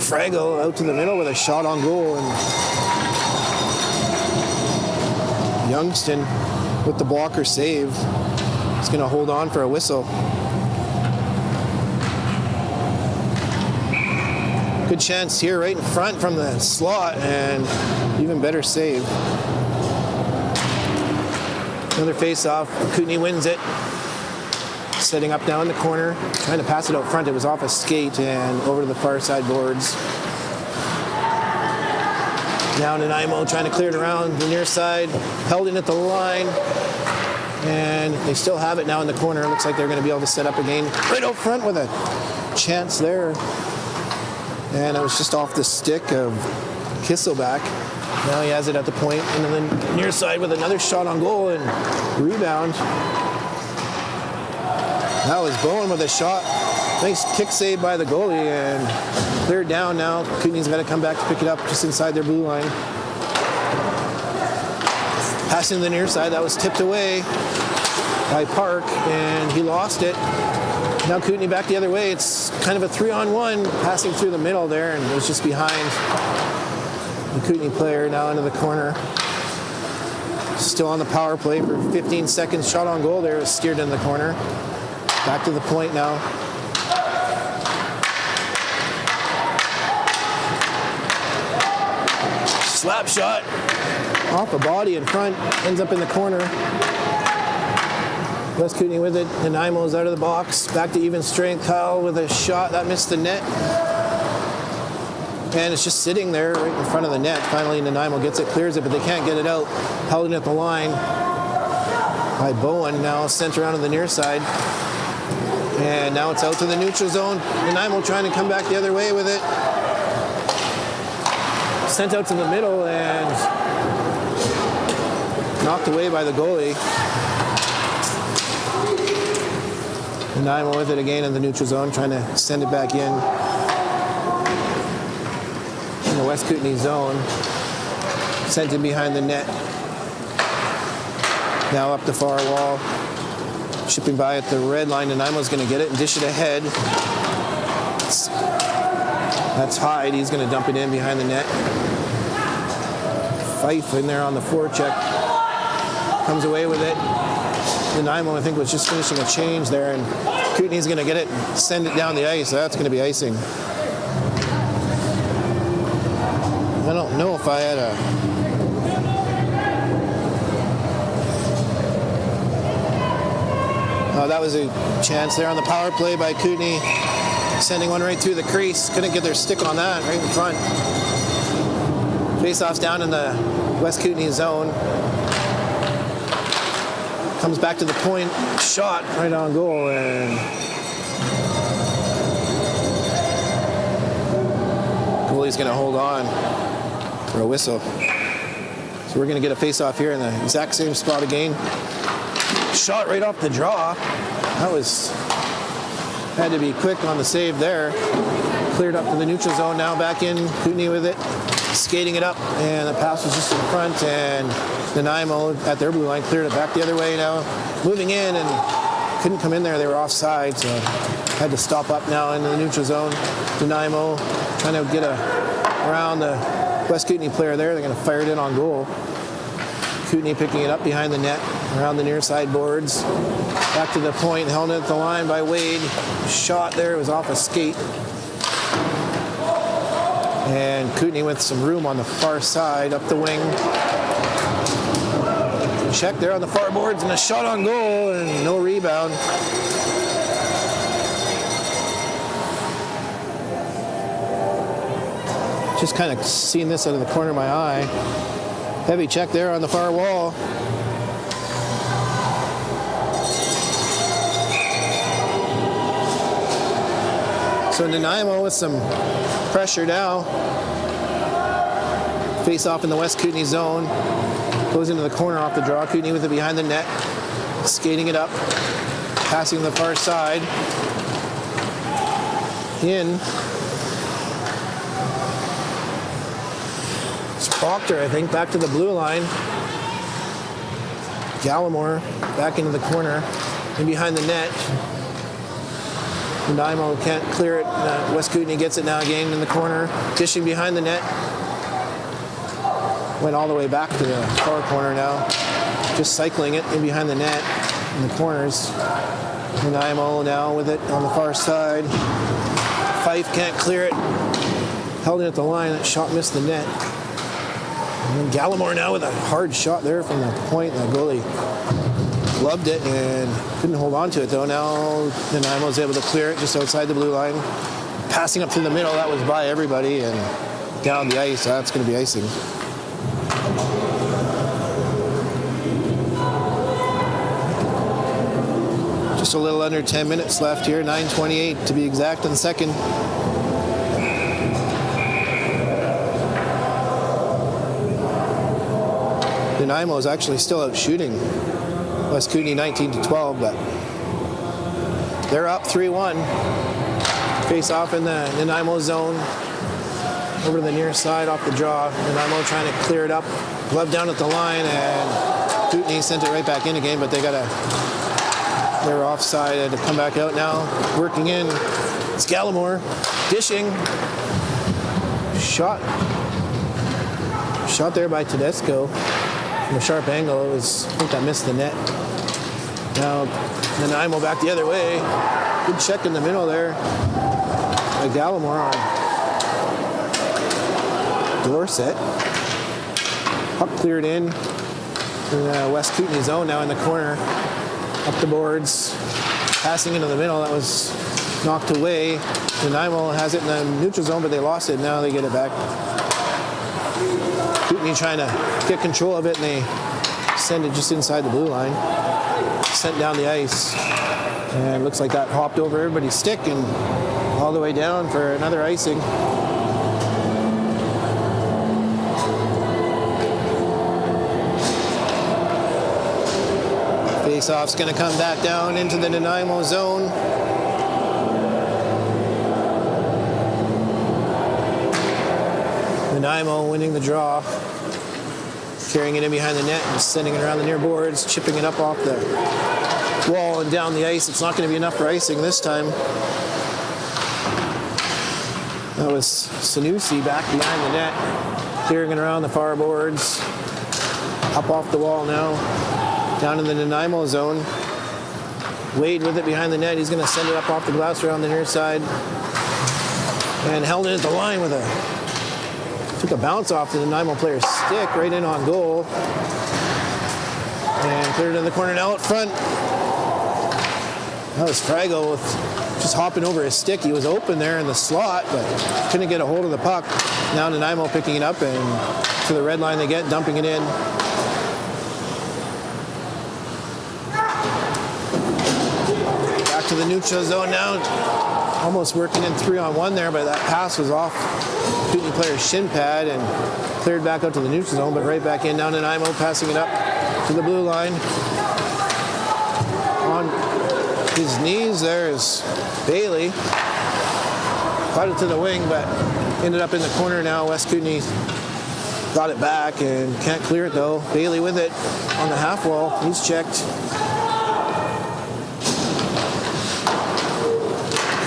Speaker 1: Frago out to the middle with a shot on goal. And Youngston with the blocker save. He's going to hold on for a whistle. Good chance here right in front from the slot, and even better save. Another face-off. Kootenay wins it. Setting up now in the corner, trying to pass it out front. It was off a skate and over to the far side boards. Now Nanaimo trying to clear it around the near side, held in at the line, and they still have it now in the corner. Looks like they're going to be able to set up again right out front with a chance there. And it was just off the stick of Kisselback. Now he has it at the point and then near side with another shot on goal and rebound. That was Bowen with a shot. Nice kick save by the goalie and cleared down now. Kootenay's got to come back to pick it up just inside their blue line. Passing to the near side, that was tipped away by Park and he lost it. Now Kootenay back the other way. It's kind of a 3-on-1 passing through the middle there and it was just behind the Kootenay player now into the corner. Still on the power play for 15 seconds. Shot on goal there. It was steered in the corner. Back to the point now. Slap shot off the body in front. Ends up in the corner. West Kootenay with it. Nanaimo's out of the box. Back to even strength. Kyle with a shot. That missed the net. And it's just sitting there right in front of the net. Finally, Nanaimo gets it, clears it, but they can't get it out. Held it at the line by Bowen. Now sent around to the near side. And now it's out to the neutral zone. Nanaimo trying to come back the other way with it. Sent out to the middle and knocked away by the goalie. Nanaimo with it again in the neutral zone, trying to send it back in the West Kootenay zone. Sent it behind the net. Now up the far wall. Shipping by at the red line. Nanaimo's going to get it and dish it ahead. That's Hyde. He's going to dump it in behind the net. Fife in there on the forecheck. Comes away with it. Nanaimo, I think, was just finishing a change there, and Kootenay's going to get it and send it down the ice. That's going to be icing. I don't know if I had a... Oh, that was a chance there on the power play by Kootenay. Sending one right through the crease. Couldn't get their stick on that, right in front. Face-off's down in the West Kootenay zone. Comes back to the point. Shot right on goal. And goalie's going to hold on for a whistle. So we're going to get a face-off here in the exact same spot again. Shot right off the draw. That was... Had to be quick on the save there. Cleared up to the neutral zone now. Back in. Kootenay with it. Skating it up. And the pass was just in front. And Nanaimo at their blue line cleared it back the other way now. Moving in and couldn't come in there. They were offside. So had to stop up now into the neutral zone. Nanaimo trying to get around the West Kootenay player there. They're going to fire it in on goal. Kootenay picking it up behind the net, around the near side boards. Back to the point, held it at the line by Wade. Shot there, it was off a skate. And Kootenay with some room on the far side, up the wing. Check there on the far boards and a shot on goal and no rebound. Just kind of seeing this out of the corner of my eye. Heavy check there on the far wall. So Nanaimo with some pressure now. Face off in the West Kootenay zone. Goes into the corner off the draw. Kootenay with it behind the net. Skating it up. Passing to the far side. In. Proctor, I think, back to the blue line. Gallimore back into the corner and behind the net. Nanaimo can't clear it. West Kootenay gets it now again in the corner. Dishing behind the net. Went all the way back to the far corner now. Just cycling it in behind the net in the corners. Nanaimo now with it on the far side. Fife can't clear it. Held it at the line. That shot missed the net. And Gallimore now with a hard shot there from the point. The goalie gloved it and couldn't hold on to it though. Now Nanaimo's able to clear it just outside the blue line. Passing up through the middle, that was by everybody and down the ice. That's going to be icing. Just a little under 10 minutes left here, 9:28 to be exact in the second. Nanaimo is actually still out shooting West Kootenay 19-12, but they're up 3-1. Face off in the Nanaimo zone. Over to the near side off the draw. Nanaimo trying to clear it up. Glove down at the line, and Kootenay sent it right back in again, but they're offside. Had to come back out now. Working in. It's Gallimore. Dishing. Shot there by Tedesco from a sharp angle. I think that missed the net. Now Nanaimo back the other way. Good check in the middle there by Gallimore on Dorset. Puck cleared in West Kootenay zone now in the corner. Up the boards. Passing into the middle. That was knocked away. Nanaimo has it in the neutral zone, but they lost it. Now they get it back. Kootenay trying to get control of it, and they send it just inside the blue line. Sent down the ice. And it looks like that hopped over everybody's stick and all the way down for another icing. Face-off's going to come back down into the Nanaimo zone. Nanaimo winning the draw. Carrying it in behind the net and sending it around the near boards, chipping it up off the wall and down the ice. It's not going to be enough for icing this time. That was Sanusi back behind the net, clearing it around the far boards. Up off the wall now, down in the Nanaimo zone. Wade with it behind the net. He's going to send it up off the glass around the near side. And held it at the line with took a bounce off the Nanaimo player's stick right in on goal. And cleared it in the corner now out front. That was Frago with just hopping over his stick. He was open there in the slot, but couldn't get a hold of the puck. Now Nanaimo picking it up, and to the red line they get, dumping it in. Back to the neutral zone now. Almost working in 3-on-1 there, but that pass was off Kootenay player's shin pad and cleared back out to the neutral zone, but right back in. Now Nanaimo passing it up to the blue line. On his knees there is Bailey. Caught it to the wing, but ended up in the corner now. West Kootenay got it back and can't clear it though. Bailey with it on the half wall. He's checked.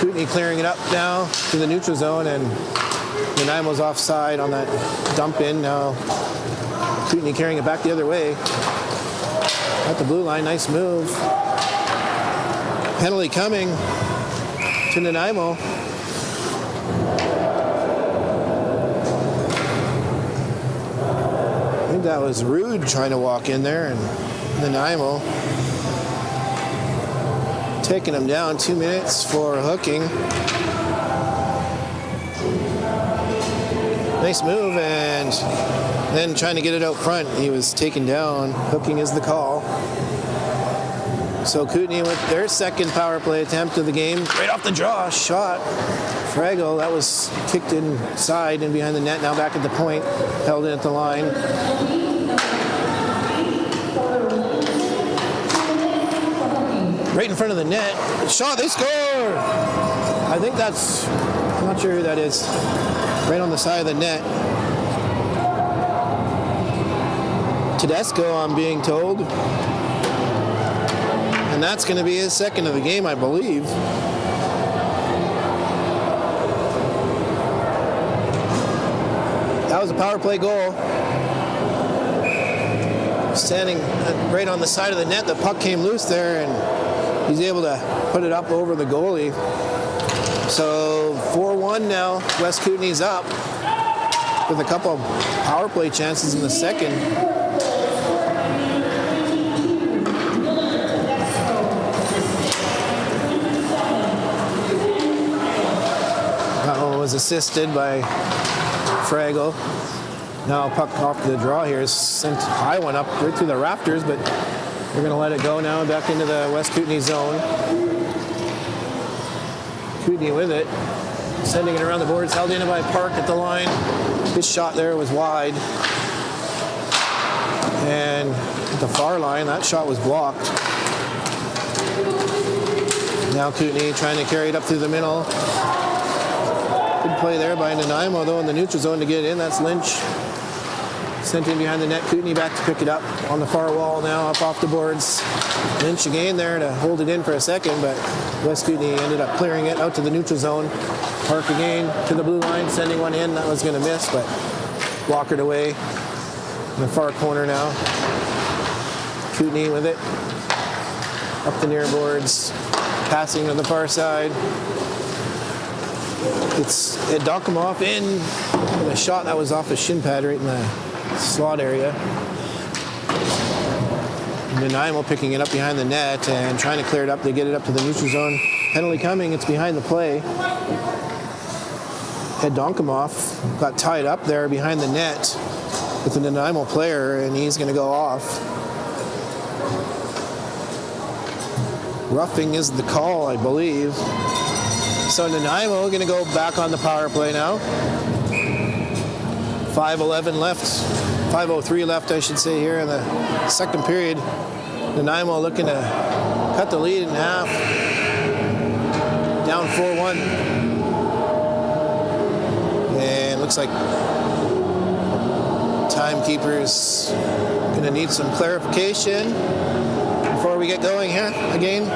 Speaker 1: Kootenay clearing it up now to the neutral zone, and Nanaimo's offside on that dump in. Now Kootenay carrying it back the other way. At the blue line, nice move. Penalty coming to Nanaimo. I think that was Rude trying to walk in there, and Nanaimo taking him down. 2 minutes for hooking. Nice move, and then trying to get it out front. He was taken down. Hooking is the call. So Kootenay with their second power play attempt of the game. Right off the draw, shot. Frago, that was kicked inside and behind the net. Now back at the point, held in at the line. Right in front of the net. Shot, they score! I think that's, I'm not sure who that is. Right on the side of the net. Tedesco, I'm being told. And that's going to be his second of the game, I believe. That was a power play goal. Standing right on the side of the net, the puck came loose there, and he's able to put it up over the goalie. So 4-1 now. West Kootenay's up with a couple of power play chances in the second. That one was assisted by Frago. Now puck off the draw here is sent high one up right through the rafters, but we're going to let it go now back into the West Kootenay zone. Kootenay with it, sending it around the boards, held in by Park at the line. His shot there was wide. And at the far line, that shot was blocked. Now Kootenay trying to carry it up through the middle. Good play there by Nanaimo, though, in the neutral zone to get it in. That's Lynch. Sent in behind the net. Kootenay back to pick it up on the far wall now, up off the boards. Lynch again there to hold it in for a second, but West Kootenay ended up clearing it out to the neutral zone. Park again to the blue line, sending one in. That was going to miss, but blockered away in the far corner now. Kootenay with it. Up the near boards. Passing to the far side. It's Edokimov in with a shot that was off a shin pad right in the slot area. Nanaimo picking it up behind the net and trying to clear it up. They get it up to the neutral zone. Penalty coming. It's behind the play. Edokimov got tied up there behind the net with the Nanaimo player, and he's going to go off. Roughing is the call, I believe. So Nanaimo going to go back on the power play now. 5:11 left. 5:03 left, I should say, here in the second period. Nanaimo looking to cut the lead in half. Down 4-1. And looks like timekeeper's going to need some clarification before we get going here again.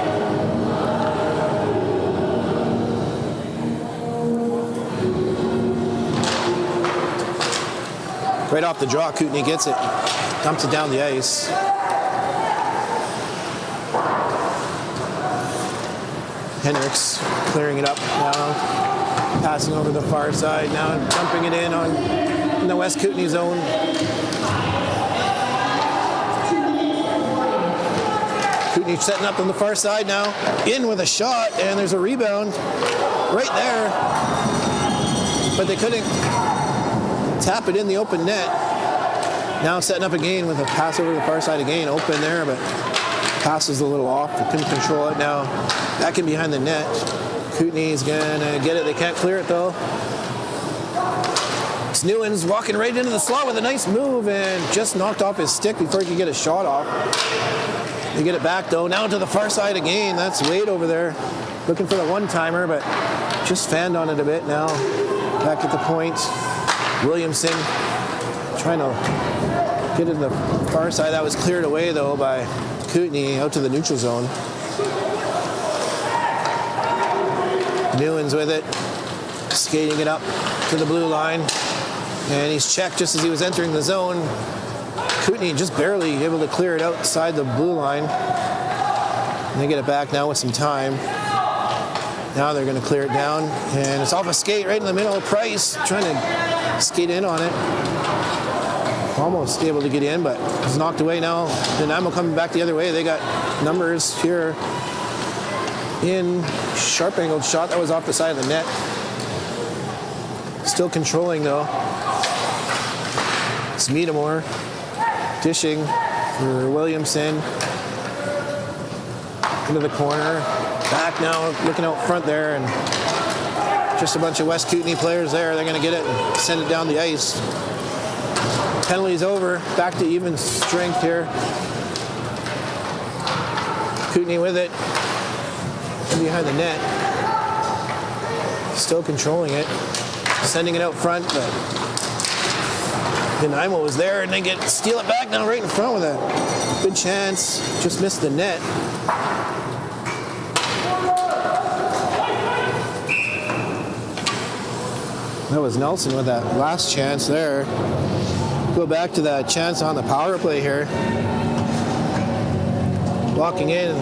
Speaker 1: Right off the draw, Kootenay gets it, dumps it down the ice. Hendricks clearing it up now, passing over the far side, now dumping it in the West Kootenay zone. Kootenay setting up on the far side now, in with a shot, and there's a rebound right there, but they couldn't tap it in the open net. Now setting up again with a pass over the far side again, open there, but passes a little off. They couldn't control it. Now back in behind the net. Kootenay's gonna get it. They can't clear it though. Snewins walking right into the slot with a nice move and just knocked off his stick before he could get a shot off. They get it back though. Now to the far side again. That's Wade over there looking for the one-timer, but just fanned on it a bit now. Back at the point. Williamson trying to get to the far side. That was cleared away, though, by Kootenay out to the neutral zone. Newlands with it, skating it up to the blue line. And he's checked just as he was entering the zone. Kootenay just barely able to clear it outside the blue line. And they get it back now with some time. Now they're going to clear it down. And it's off a skate right in the middle. Price trying to skate in on it. Almost able to get in, but it's knocked away now. Nanaimo coming back the other way. They got numbers here in. Sharp angled shot that was off the side of the net. Still controlling though. It's Meadamore dishing for Williamson. Into the corner. Back now, looking out front there, and just a bunch of West Kootenay players there. They're going to get it and send it down the ice. Penalty's over. Back to even strength here. Kootenay with it. Behind the net. Still controlling it. Sending it out front, but Nanaimo was there, and they steal it back now right in front with a good chance. Just missed the net. That was Nelson with that last chance there. Go back to that chance on the power play here. Walking in,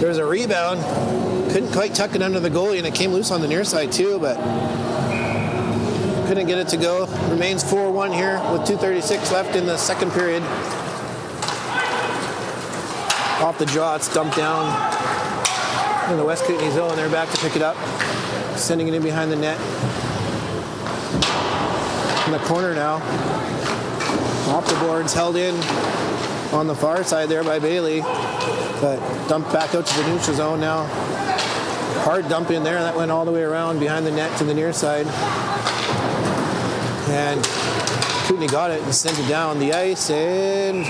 Speaker 1: there's a rebound. Couldn't quite tuck it under the goalie, and it came loose on the near side too, but couldn't get it to go. Remains 4-1 here with 2:36 left in the second period. Off the draw, it's dumped down in the West Kootenay zone. They're back to pick it up. Sending it in behind the net. In the corner now. Off the boards, held in on the far side there by Bailey, but dumped back out to the neutral zone now. Hard dump in there. That went all the way around behind the net to the near side. And Kootenay got it and sent it down the ice, and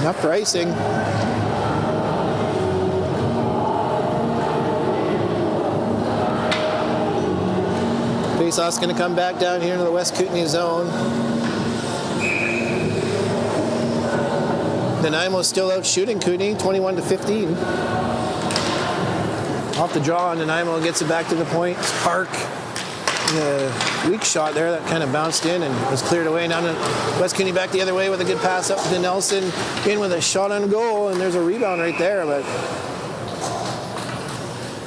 Speaker 1: enough for icing. Faceoff's going to come back down here into the West Kootenay zone. Nanaimo's still out shooting Kootenay, 21-15. Off the draw, Nanaimo gets it back to the point. Park, the weak shot there that kind of bounced in and was cleared away. Now West Kootenay back the other way with a good pass up to Nelson. In with a shot on goal, and there's a rebound right there, but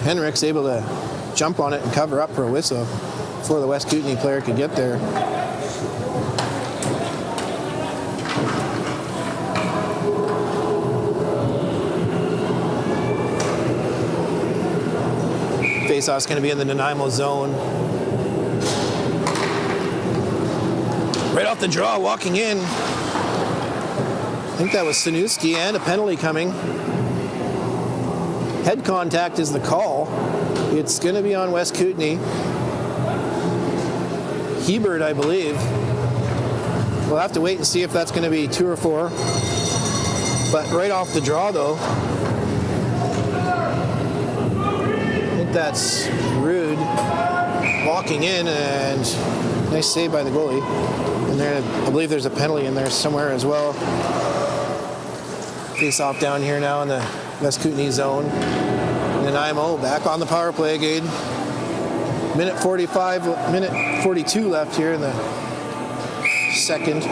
Speaker 1: Henrik's able to jump on it and cover up for a whistle before the West Kootenay player could get there. Faceoff's going to be in the Nanaimo zone. Right off the draw, walking in. I think that was Sanuski, and a penalty coming. Head contact is the call. It's going to be on West Kootenay. Hebert, I believe. We'll have to wait and see if that's going to be 2 or 4. But right off the draw, though, I think that's Rude walking in, and nice save by the goalie. And there, I believe there's a penalty in there somewhere as well. Face off down here now in the West Kootenay zone. Nanaimo back on the power play again. Minute 42 left here in the second.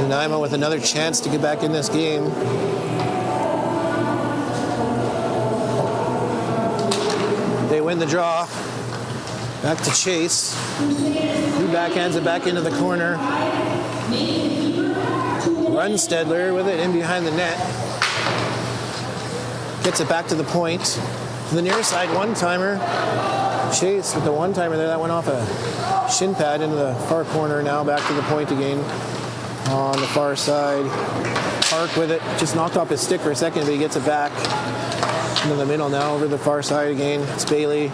Speaker 1: Nanaimo with another chance to get back in this game. They win the draw. Back to Chase. He backhands it back into the corner. Runstedler with it in behind the net. Gets it back to the point. To the near side, one-timer. Chase with the one-timer there. That went off a shin pad into the far corner. Now back to the point again on the far side. Park with it. Just knocked off his stick for a second, but he gets it back into the middle now over the far side again. It's Bailey.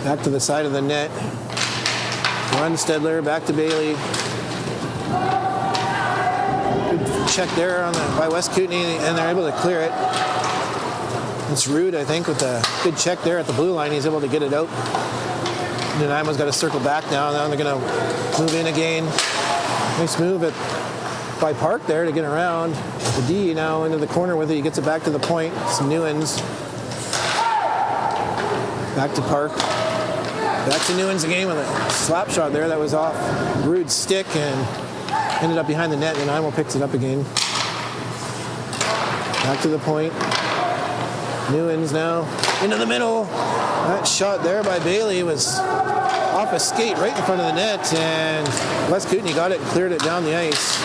Speaker 1: Back to the side of the net. Runstedler back to Bailey. Good check there by West Kootenay, and they're able to clear it. It's Rude, I think, with a good check there at the blue line. He's able to get it out. Nanaimo's got to circle back now. Now they're going to move in again. Nice move by Park there to get around. The D now into the corner with it. He gets it back to the point. It's Newens. Back to Park. Back to Newens again with a slap shot there that was off Rude's stick and ended up behind the net. Nanaimo picks it up again. Back to the point. Newens now into the middle. That shot there by Bailey was off a skate right in front of the net, and West Kootenay got it and cleared it down the ice.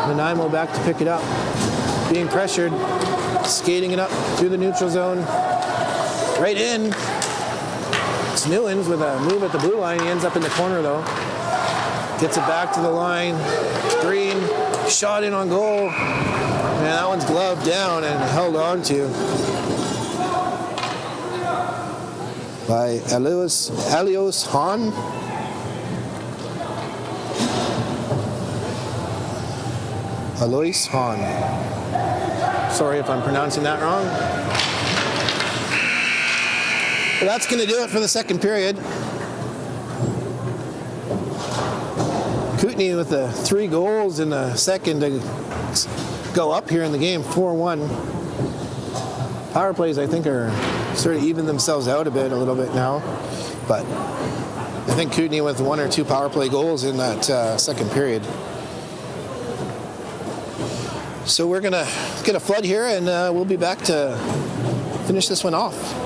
Speaker 1: Nanaimo back to pick it up. Being pressured, skating it up through the neutral zone. Right in. It's Newens with a move at the blue line. He ends up in the corner though. Gets it back to the line. Green, shot in on goal. Man, that one's gloved down and held on to by Alios Hahn. Alois Hahn. Sorry if I'm pronouncing that wrong. But that's going to do it for the second period. Kootenay with the 3 goals in the second to go up here in the game, 4-1. Power plays, I think, are sort of even themselves out a little bit now. But I think Kootenay with 1 or 2 power play goals in that second period. So we're going to get a flood here, and we'll be back to finish this one off.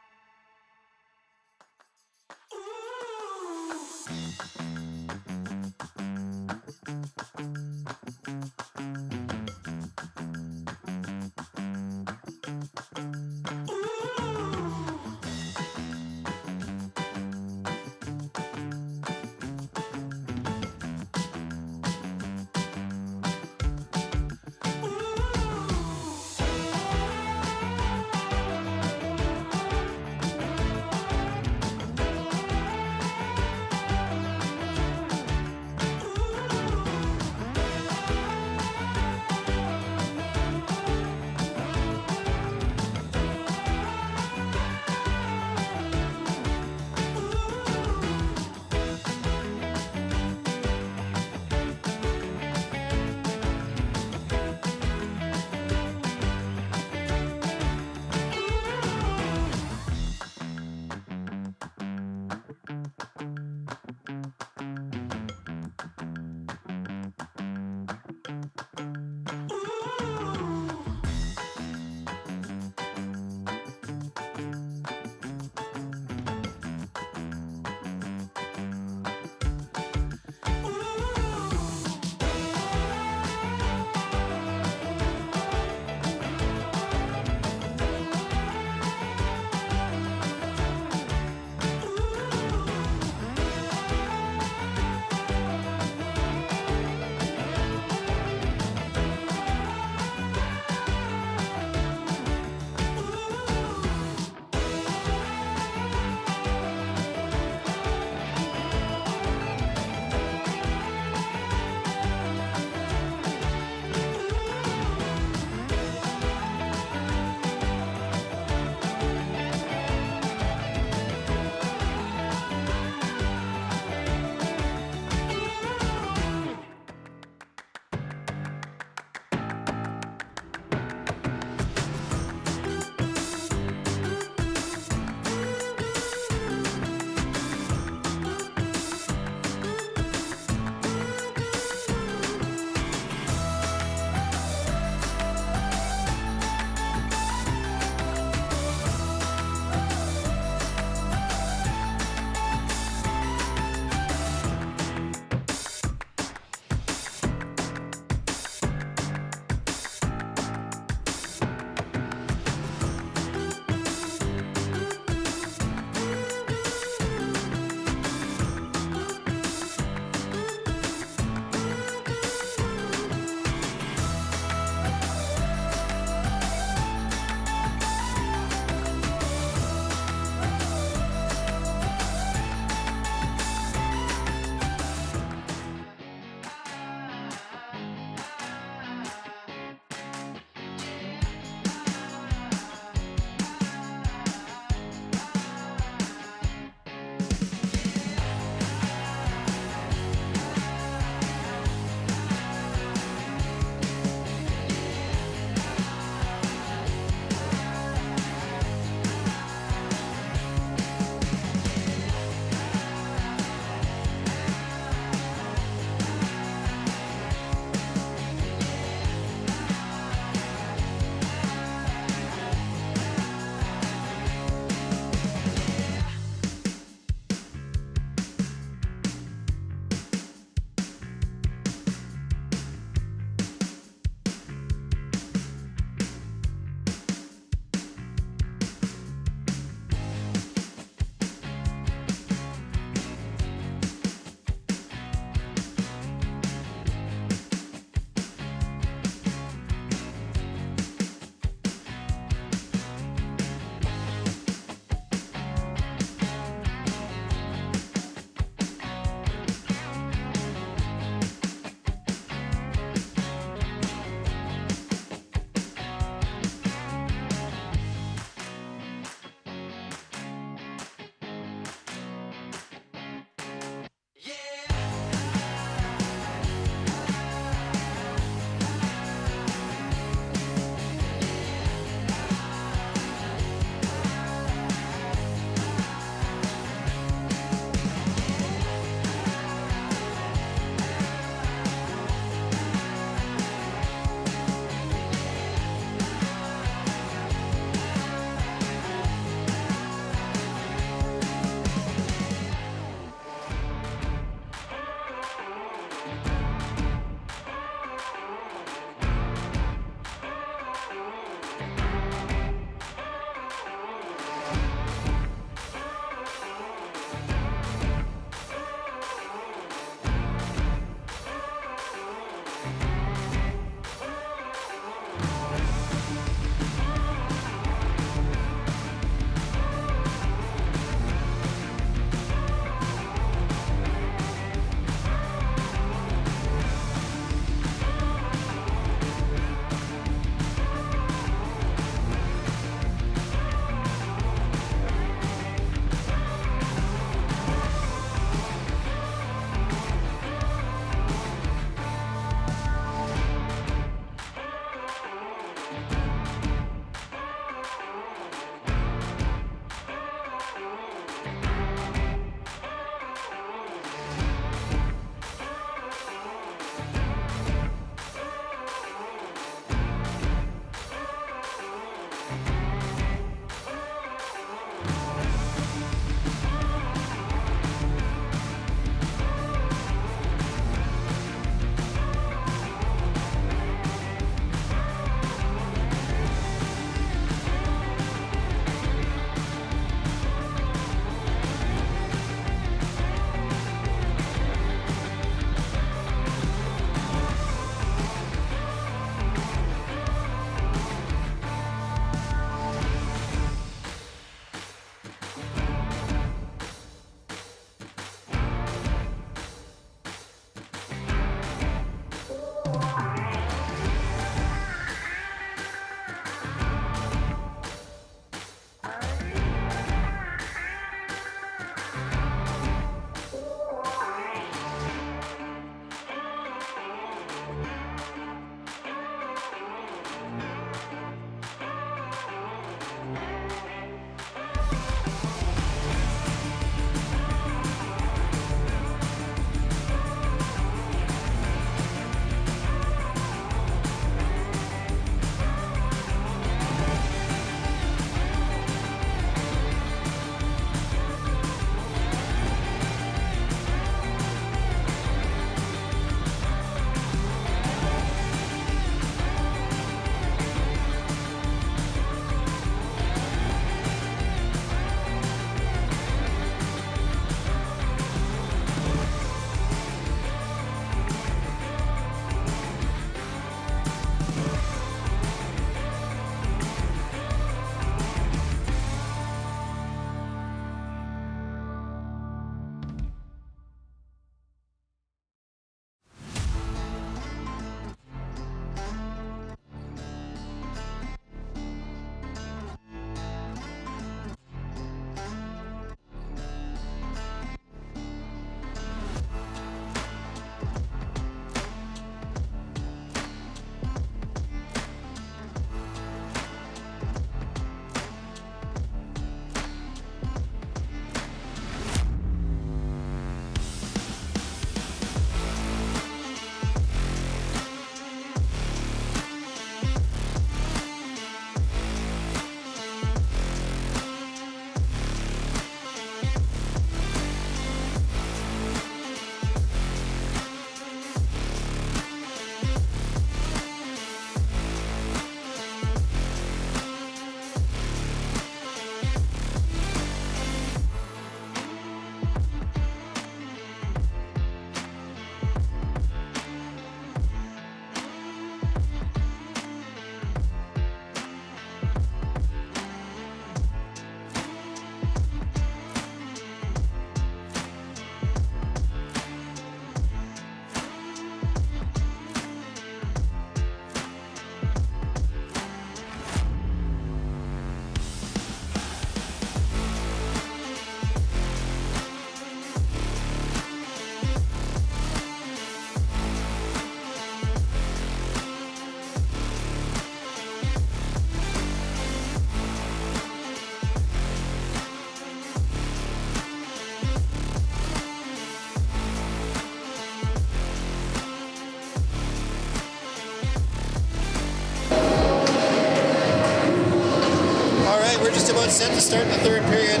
Speaker 1: it's set to start the third period.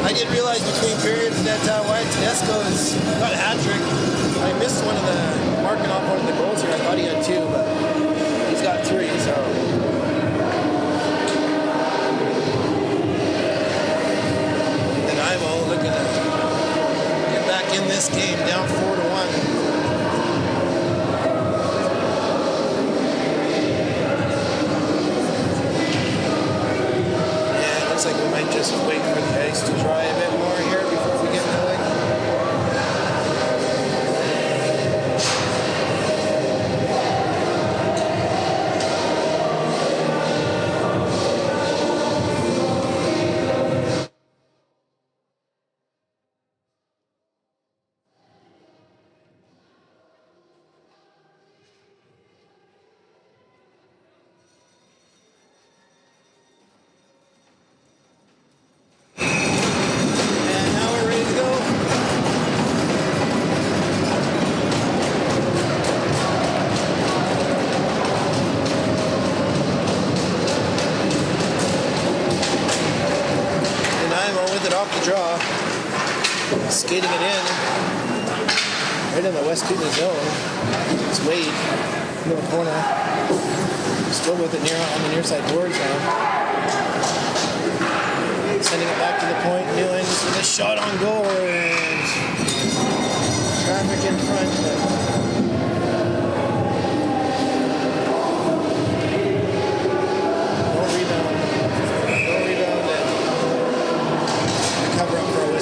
Speaker 1: I didn't realize between periods that Wyatt Tedesco's got a hat trick. I missed one of the marking off one of the goals here. I thought he had 2, but he's got 3, so. Nanaimo looking to get back in this game, down 4-1. Looks like we might just wait for the ice to dry a bit more here before we get going. Draw, skating it in, right in the West Kootenay zone. It's Wade in the corner, still with it on the near side boards now. Sending it back to the point. Newlands with a shot on goal and traffic in front.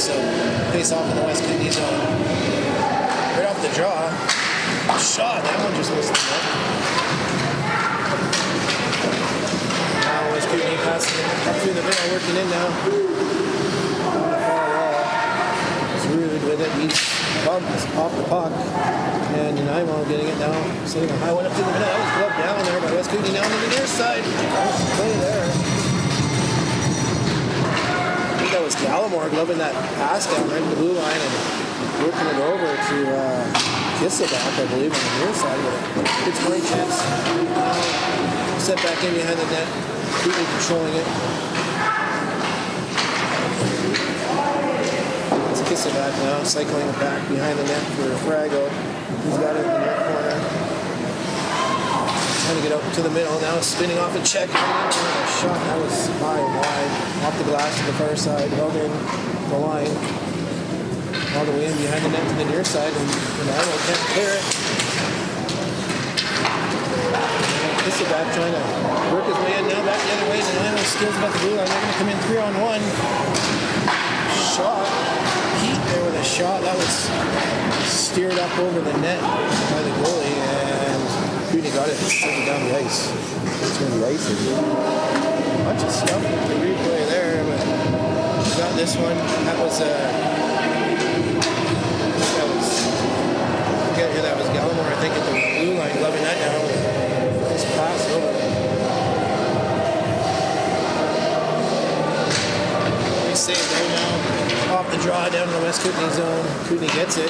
Speaker 1: So face off in the West Kootenay zone. Right off the draw. Shot. That one just missed the net. Now West Kootenay passing it up through the middle, working in now. On the far wall. It's Rude with it. He's bumped off the puck. And Nanaimo getting it now. Sending a high one up through the middle. That was gloved down there by West Kootenay. Now on the near side. Nice play there. That was Gallimore gloving that pass down right in the blue line and working it over to Kisselback, I believe, on the near side. Good scoring chance. Set back in behind the net, Kootenay controlling it. It's Kisselback now, cycling it back behind the net for Frago. He's got it in the net corner. Trying to get out to the middle now, spinning off a check. A shot that was high and wide, off the glass to the far side, held in the line, all the way in behind the net to the near side, and Nanaimo can't clear it. Kisselback trying to work his way in now, back the other way. Nanaimo steals about the blue line. They're going to come in 3-on-1. Shot. Heat there with a shot. That was steered up over the net by the goalie, and Kootenay got it and took it down the ice. It's going to be icy. A bunch of stuff with the replay there, but we got this one. That was I forget who that was. Gallimore, I think, at the blue line, gloving that down. Nice pass over. Nice save there now. Off the draw down in the West Kootenay zone. Kootenay gets it.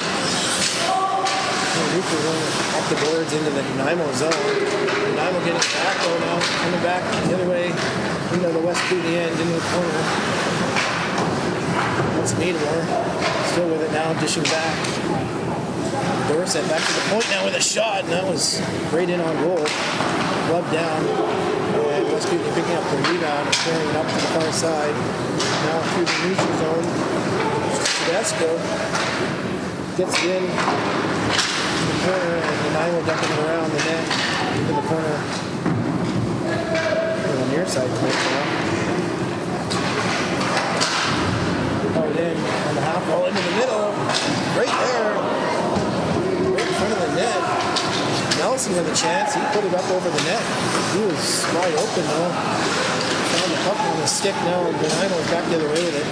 Speaker 1: Roofer going off the boards into the Nanaimo zone. Nanaimo getting back though now, coming back the other way into the West Kootenay end, into the corner. That's Meadmore, still with it now, dishing back. Dorset back to the point now with a shot, and that was right in on goal. Glove down, and West Kootenay picking up the rebound and carrying it up to the far side. Now through the neutral zone, Tedesco gets it in. Corner, and Nanaimo dumping it around the net into the corner on the near side point now. Oh, in on the half wall into the middle, right there, right in front of the net. Nelson with a chance. He put it up over the net. He was wide open though. Found the puck on the stick now, and Nanaimo's back the other way with it,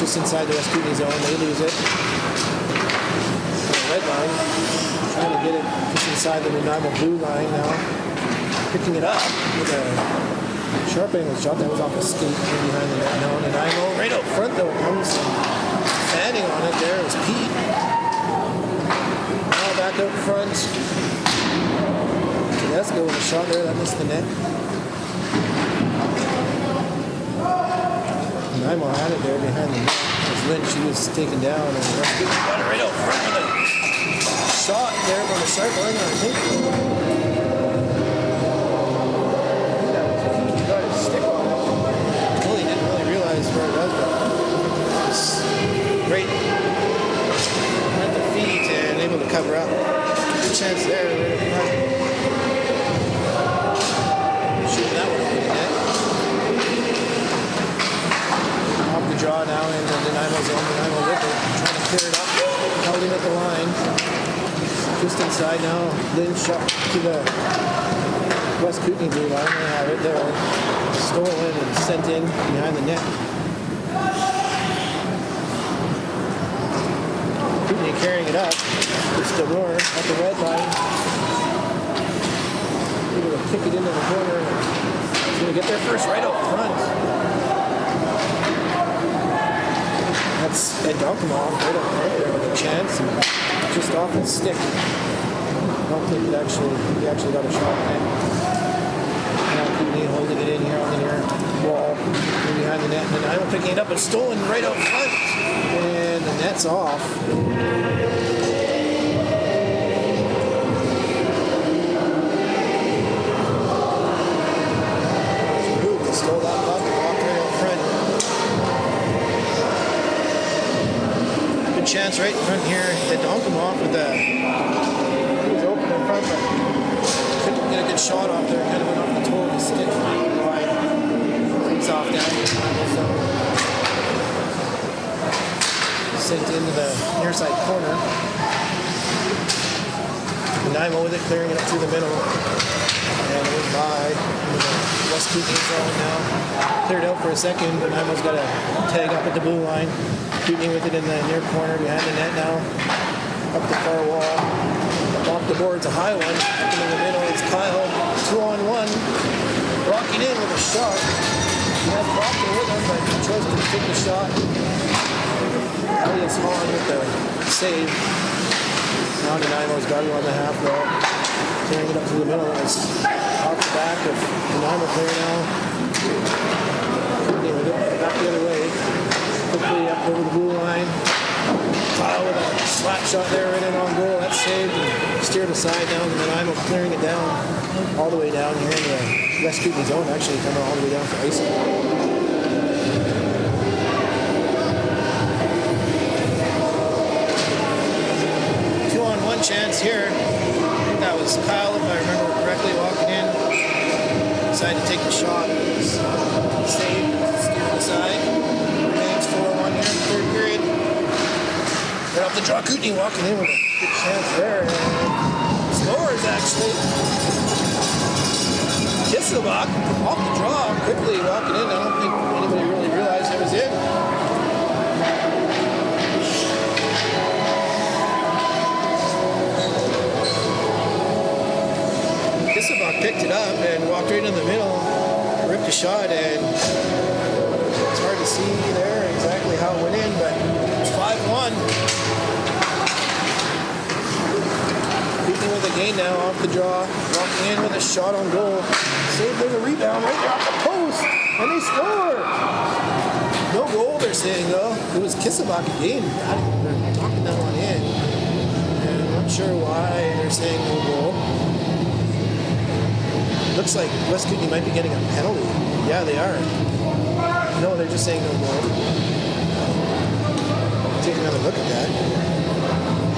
Speaker 1: just inside the West Kootenay zone. They lose it. Red line, trying to get it just inside the Nanaimo blue line now. Picking it up with a sharp angle shot that was off a skate behind the net now. Nanaimo right out front though comes fanning on it. There is Pete. Now back out front. Tedesco with a shot there that missed the net. Nanaimo had it there behind the net. As Lynn, she was taken down, and West Kootenay got it right out front with a shot there from the sharp line. I think he got his stick on it. Really didn't really realize where it was, but it's right at the feet and able to cover up. Good chance there, right up front. Shooting that one over the net. Off the draw now in the Nanaimo zone. Nanaimo with it, trying to clear it up. Held in at the line. Just inside now. Lynn shot to the West Kootenay blue line. They have it there. Stolen and sent in behind the net. Kootenay carrying it up. It's Delore at the red line. Able to kick it into the corner. He's going to get there first right up front. That's Ed Donkamov right up front there with a chance. And just off his stick. I don't think he actually got a shot at it. Now Kootenay holding it in here on the near wall. Behind the net. And Nanaimo picking it up and stolen right out front. And the net's off. Stole that puck and walked right out front. Good chance right in front here. They dunked him off with the. He was open in front, but couldn't get a good shot off there. Kind of went off the toe of his stick. Wide. He's off down. So sent into the near side corner. Nanaimo with it, clearing it up through the middle. And it went by into the West Kootenay zone now. Cleared out for a second. Nanaimo's got a tag up at the blue line. Kootenay with it in the near corner behind the net now. Up the far wall. Off the boards, a high one. Up in the middle, it's Kyle. 2-on-1. Rocking in with a shot. He had Proctor with him, but he chose to take the shot. Elias Hahn with the save. Now Nanaimo's got it on the half wall. Carrying it up to the middle. It's off the back of Nanaimo player now. Kootenay with it back the other way. Quickly up over the blue line. Kyle with a slap shot there right in on goal. That's saved and steered aside now. And Nanaimo clearing it down all the way down here in the West Kootenay zone. Actually coming all the way down for icing. 2-on-1 chance here. That was Kyle, if I remember correctly, walking in. Decided to take the shot. Saved, steered aside. Remains 4-1 here in the third period. Right off the draw, Kootenay walking in with a good chance there. And scores, actually. Kisselbach off the draw, quickly walking in. I don't think anybody really realized it was in. Picked it up and walked right in the middle, ripped a shot, and it's hard to see there exactly how it went in, but it's 5-1. Kootenay with a gain now off the draw, walking in with a shot on goal. Saved with a rebound right there off the post, and they score. No goal, they're saying, though. It was Kisselbach again. They're knocking that one in. And I'm not sure why they're saying no goal. Looks like West Kootenay might be getting a penalty. Yeah, they are. No, they're just saying no goal. Take another look at that.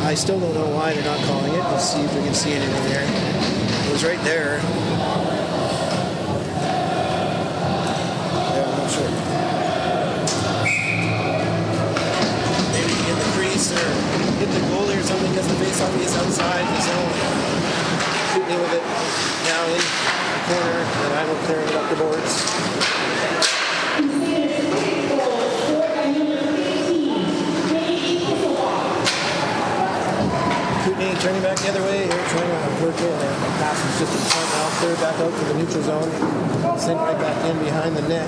Speaker 1: I still don't know why they're not calling it. Let's see if we can see anything there. It was right there. Yeah, I'm not sure. Maybe you get the crease or hit the goalie or something because the face-off is outside the zone. Kootenay with it now in corner, and I'm clearing it up the boards. Kootenay turning back the other way here, trying to work in. Pass was just in front now, cleared back out to the neutral zone. Sent right back in behind the net.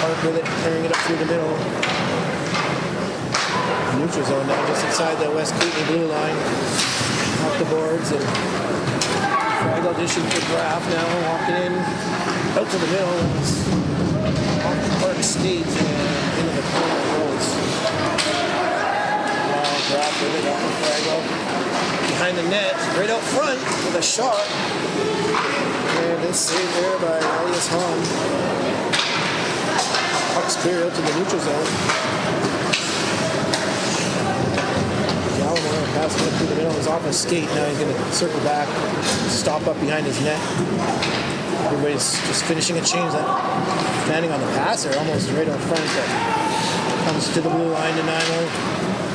Speaker 1: Park with it, clearing it up through the middle. Neutral zone now, just inside the West Kootenay blue line. Off the boards and frag audition for Graff now, walking in out to the middle. Off Park State and into the corner goes. Drop with it off the Fargo. Behind the net, right out front with a shot. And it's saved there by Elias Hahn. Puck's clear out to the neutral zone. Gallimore passing it through the middle. He's off his skate. Now he's going to circle back, stop up behind his net. Everybody's just finishing a change. That standing on the passer, almost right out front. Comes to the blue line, Nanaimo,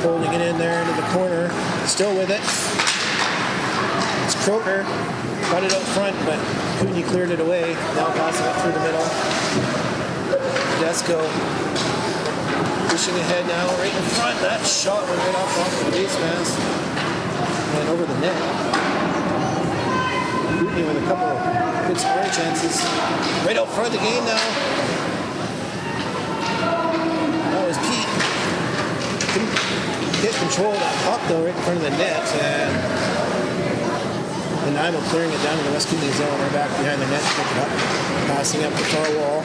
Speaker 1: holding it in there into the corner. Still with it. It's Croker. Got it out front, but Kootenay cleared it away. Now passing it through the middle. Tedesco pushing ahead now, right in front. That shot went right off the base mask and over the net. Kootenay with a couple of good scoring chances. Right out front of the game now. That was Pete. Couldn't get control of that puck though, right in front of the net. And Nanaimo clearing it down to the West Kootenay zone. They're back behind the net to pick it up. Passing up the far wall.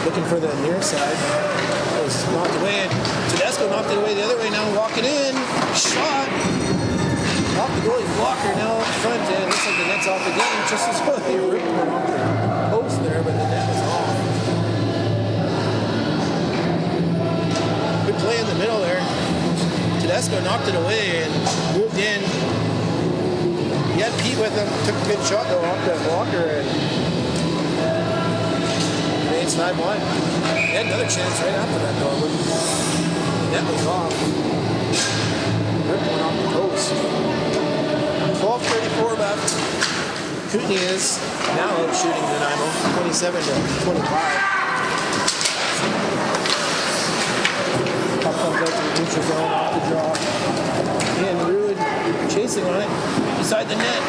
Speaker 1: Looking for the near side. That was knocked away. Tedesco knocked it away the other way now. Walking in. Shot. Off the goalie's blocker now up front. And looks like the net's off again. Just as well. They ripped one off the post there, but the net was off. Good play in the middle there. Tedesco knocked it away and moved in. He had Pete with him. Took a good shot though off the blocker and made 9-1. He had another chance right after that though. The net was off. Ripped one off the post. 12:34 left. Kootenay is now out shooting Nanaimo, 27-25. Puck comes out to the neutral zone off the draw. And Ruud chasing on it beside the net.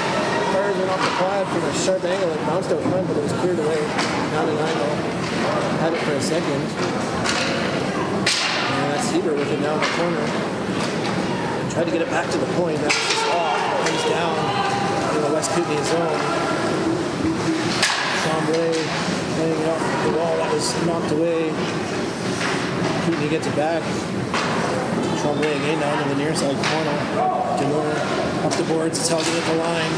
Speaker 1: Fires went off the pad from a sharp angle. It bounced out front, but it was cleared away. Now Nanaimo had it for a second. And that's Heber with it now in the corner. Tried to get it back to the point. That's just off. Comes down in the West Kootenay zone. Chambray laying it off the wall. That was knocked away. Kootenay gets it back. Chambray again down in the near side corner. Denor up the boards. It's held in at the line.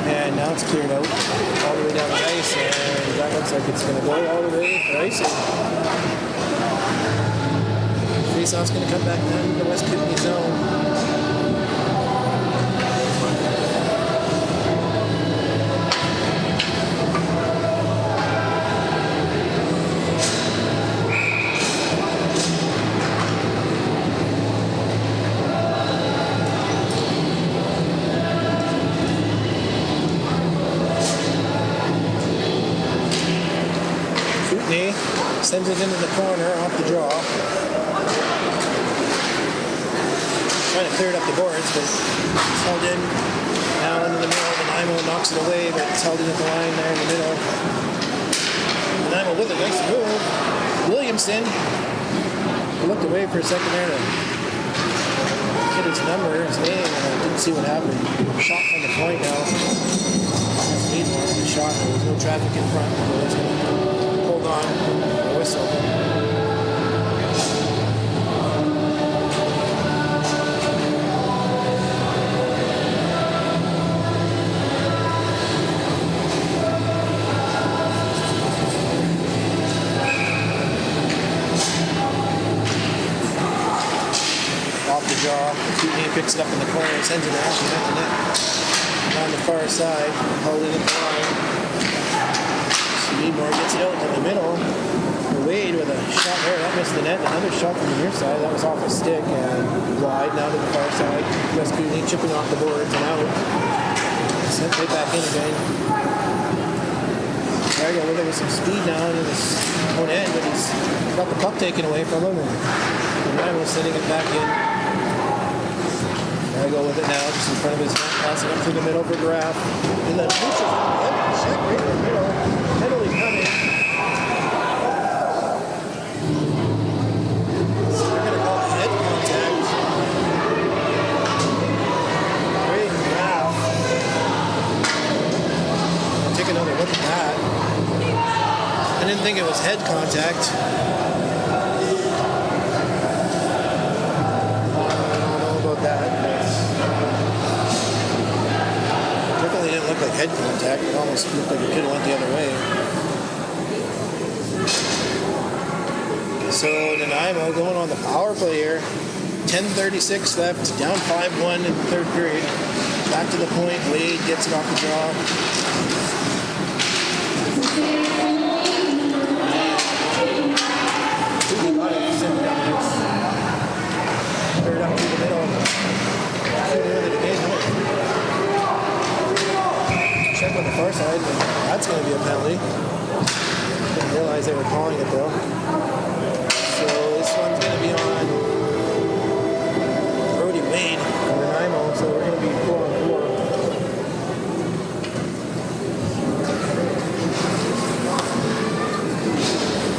Speaker 1: And now it's cleared out all the way down the ice. And that looks like it's going to go all the way for icing. Faceoff's going to come back down to the West Kootenay zone. Kootenay sends it into the corner off the draw. Trying to clear it up the boards, but it's held in. Now into the middle. Nanaimo knocks it away, but it's held in at the line there in the middle. Nanaimo with a nice move. Williamson looked away for a second there to hit his number, his name, and I didn't see what happened. Shot from the point now. That's Meadmore with the shot. There was no traffic in front, so it's going to hold on. The whistle. Draw. Kootenay picks it up in the corner and sends it out behind the net. On the far side, holding it the line. Meadmore gets it out in the middle. Wade with a shot there. That missed the net. Another shot from the near side. That was off a stick and wide now to the far side. West Kootenay chipping off the boards and out. Sent right back in again. Fargo with it with some speed now into his own end, but he's got the puck taken away from him. And Nanaimo sending it back in. I go with it now, just in front of his net, passing up through the middle for Graff. In the neutral zone, check right in the middle, penalty coming. So they're going to call head contact. Great Graff. Take another look at that. I didn't think think it was head contact. I don't know about that. It definitely didn't look like head contact. It almost looked like it could have went the other way. So Nanaimo going on the power play here. 10:36 left, down 5-1 in the third period. Back to the point, Wade gets it off the draw. He got it, sent it down this. Third up to the middle. Shooting with it again. Check on the far side, but that's going to be a penalty. Didn't realize they were calling it though. So this one's going to be on Wade from Nanaimo, so we're going to be 4-on-4.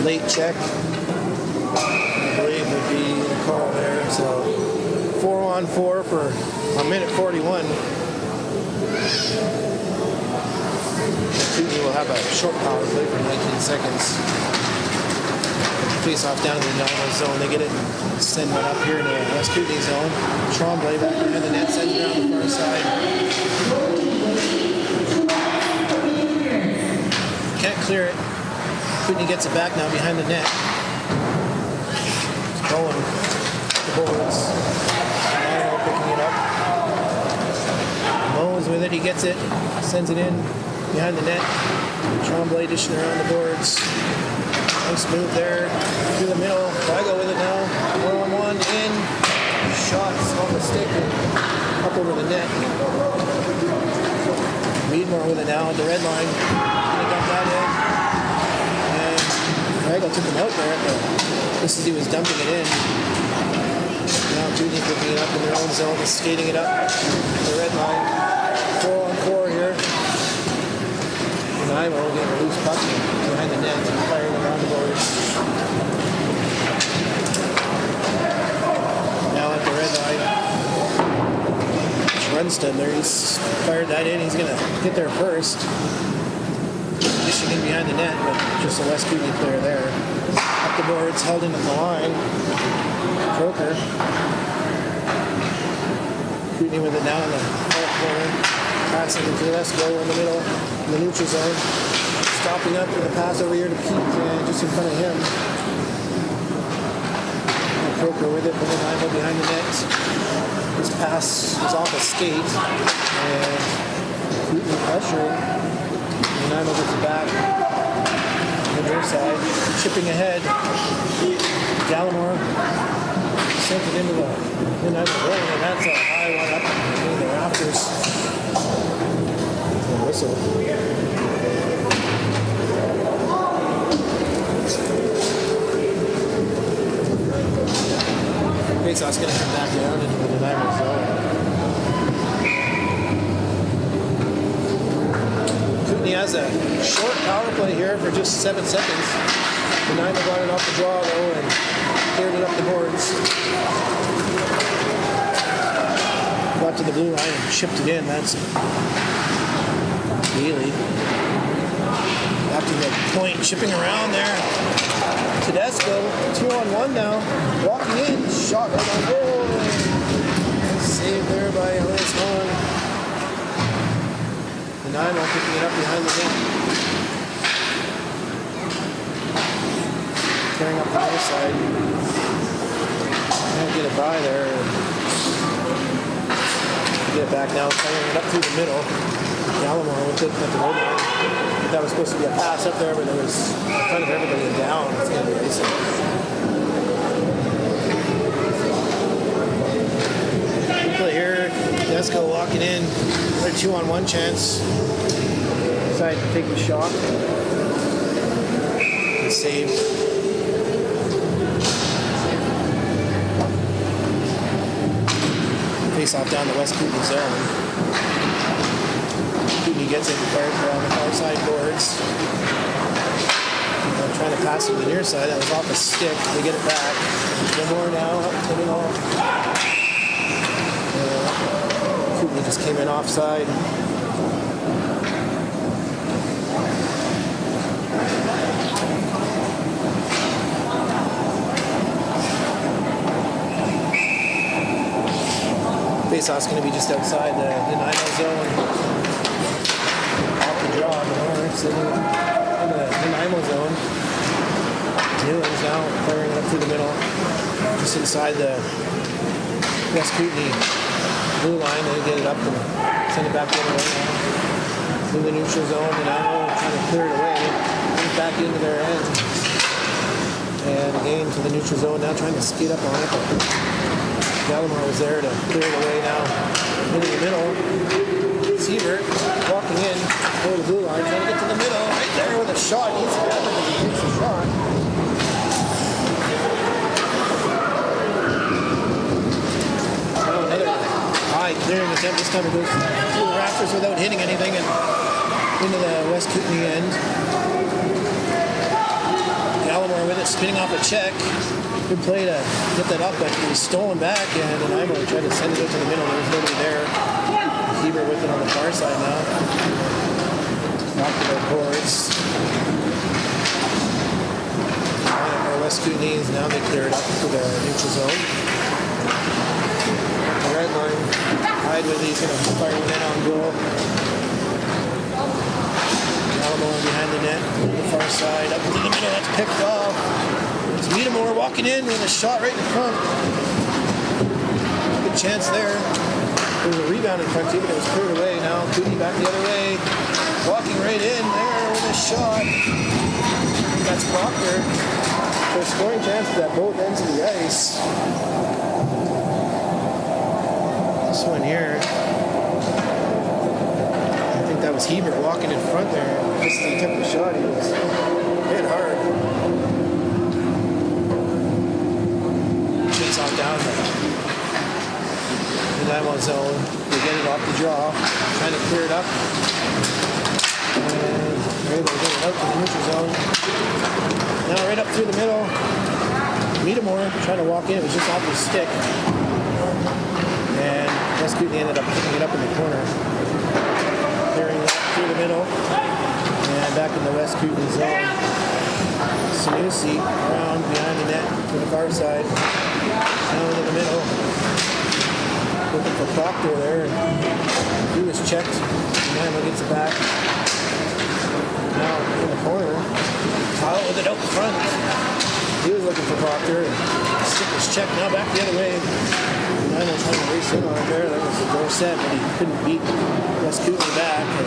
Speaker 1: Late check, I believe would be the call there. So 4-on-4 for a minute 41. Kootenay will have a short power play for 19 seconds. Face off down in the Nanaimo zone. They get it, send one up here in the West Kootenay zone. Tremblay back behind the net, sends it down the far side. Can't clear it. Kootenay gets it back now behind the net. It's going the boards. Nanaimo picking it up. Mo's with it. He gets it, sends it in behind the net. Tremblay dishing around the boards. Nice move there through the middle. Vigo with it now. 1-on-1 in. Shots on the stick and up over the net. Weedmore with it now at the red line. He got that in. And Vigo took him out there, but just as he was dumping it in. Now Kootenay picking it up in their own zone, just skating it up the red line. 4-on-4 here. Nanaimo getting a loose puck behind the net and firing around the boards. Now at the red line. Runston there, he's fired that in. He's going to get there first. Dishing in behind the net, but just a West Kootenay player there. Up the boards, held into the line. Croker. Kootenay with it now in the fourth corner. Passing to Tedesco in the middle, in the neutral zone. Stopping up with a pass over here to Keith, just in front of him. And Croker with it, Nanaimo behind the net. His pass was off a skate, and Kootenay pressuring. Nanaimo gets it back on their side, chipping ahead. Gallimore sent it into the Nanaimo goal, and that's a high one up in the rafters. Whistle. Faceoff's going to come back down into the Nanaimo zone. Kootenay has a short power play here for just 7 seconds. Nanaimo got it off the draw though and cleared it up the boards. Got to the blue line and chipped it in. That's Healy. Back to the point, chipping around there. Tedesco, 2-on-1 now. Walking in, shot right on goal. Saved there by Elias Hahn. Nanaimo picking it up behind the net. Tearing up the other side. Can't get it by there. Get it back now, firing it up through the middle. Gallimore with it at the red line. That was supposed to be a pass up there, but it was in front of everybody and down. It's going to be racing. Good play here. Tedesco walking in. Another 2-on-1 chance. Decided to take the shot. And saved. Face off down the West Kootenay zone. Kootenay gets it fired around the far side boards. Trying to pass to the near side. That was off a stick. They get it back. One more now. Up to the middle. Kootenay just came in offside. Face-off's going to be just outside the Nanaimo zone. Off the draw, the Norths in the Nanaimo zone. Newlands now firing it up through the middle, just inside the West Kootenay blue line. They get it up and send it back the other way now. Through the neutral zone, Nanaimo trying to clear it away. Back into their end. And again to the neutral zone now, trying to skate up on it. But Gallimore was there to clear it away now. Into the middle. Siebert walking in over the blue line, trying to get to the middle. Right there with a shot. He's grabbing it as he takes the shot. Oh, another high clearing attempt. This time it goes through the rafters without hitting anything and into the West Kootenay end. Gallimore with it, spinning off a check. Good play to get that up, but it was stolen back, and Nanaimo tried to send it out to the middle. There was nobody there. Heber with it on the far side now. Back to their boards. Our West Kootenays now they clear it up to the neutral zone. The red line, Hyde with it, he's going to fire one in on goal. Gallimore behind the net, on the far side, up to the middle, that's picked off. It's Meadamore walking in with a shot right in front. Good chance there. There was a rebound in front too, but it was cleared away. Now Kootenay back the other way, walking right in there with a shot. That's Proctor. There's scoring chances at both ends of the ice. This one here. That was Hebert walking in front there. Just as he took the shot, he was hit hard. Takes off down the Nanaimo zone. They get it off the draw, trying to clear it up. And they're able to get it out to the neutral zone. Now right up through the middle. Meadamore trying to walk in. It was just off his stick. And West Kootenay ended up picking it up in the corner. Clearing that through the middle, and back in the West Kootenay zone. Sanusi around behind the net to the far side, down into the middle, looking for Proctor there, and he was checked. Nanaimo gets it back. Now in the corner, Kyle with it out front. He was looking for Proctor, and the stick was checked. Now back the other way. Nanaimo trying to race in on it there. That was a door set, but he couldn't beat West Kootenay back. And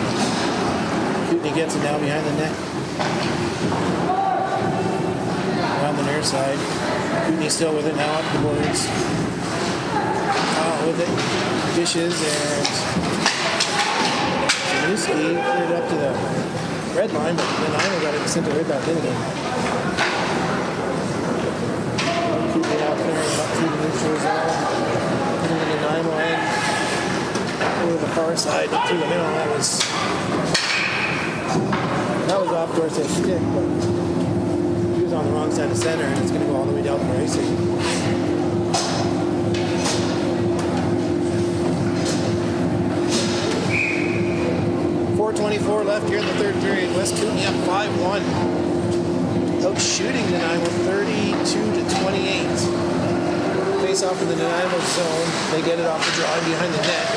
Speaker 1: Kootenay gets it now behind the net. Around the near side. Kootenay still with it now up the boards. With it. Dishes and Zanuski cleared it up to the red line, but Nanaimo got it and sent it right back in again. Kootenay now clearing it up through the neutral zone. Into the Nanaimo end. Over the far side, up through the middle. That was off Dorsey's stick, but he was on the wrong side of center, and it's going to go all the way down the racing. 4:24 left here in the third period. West Kootenay up 5-1. Out shooting Nanaimo 32-28. Face off in the Nanaimo zone. They get it off the draw behind the net.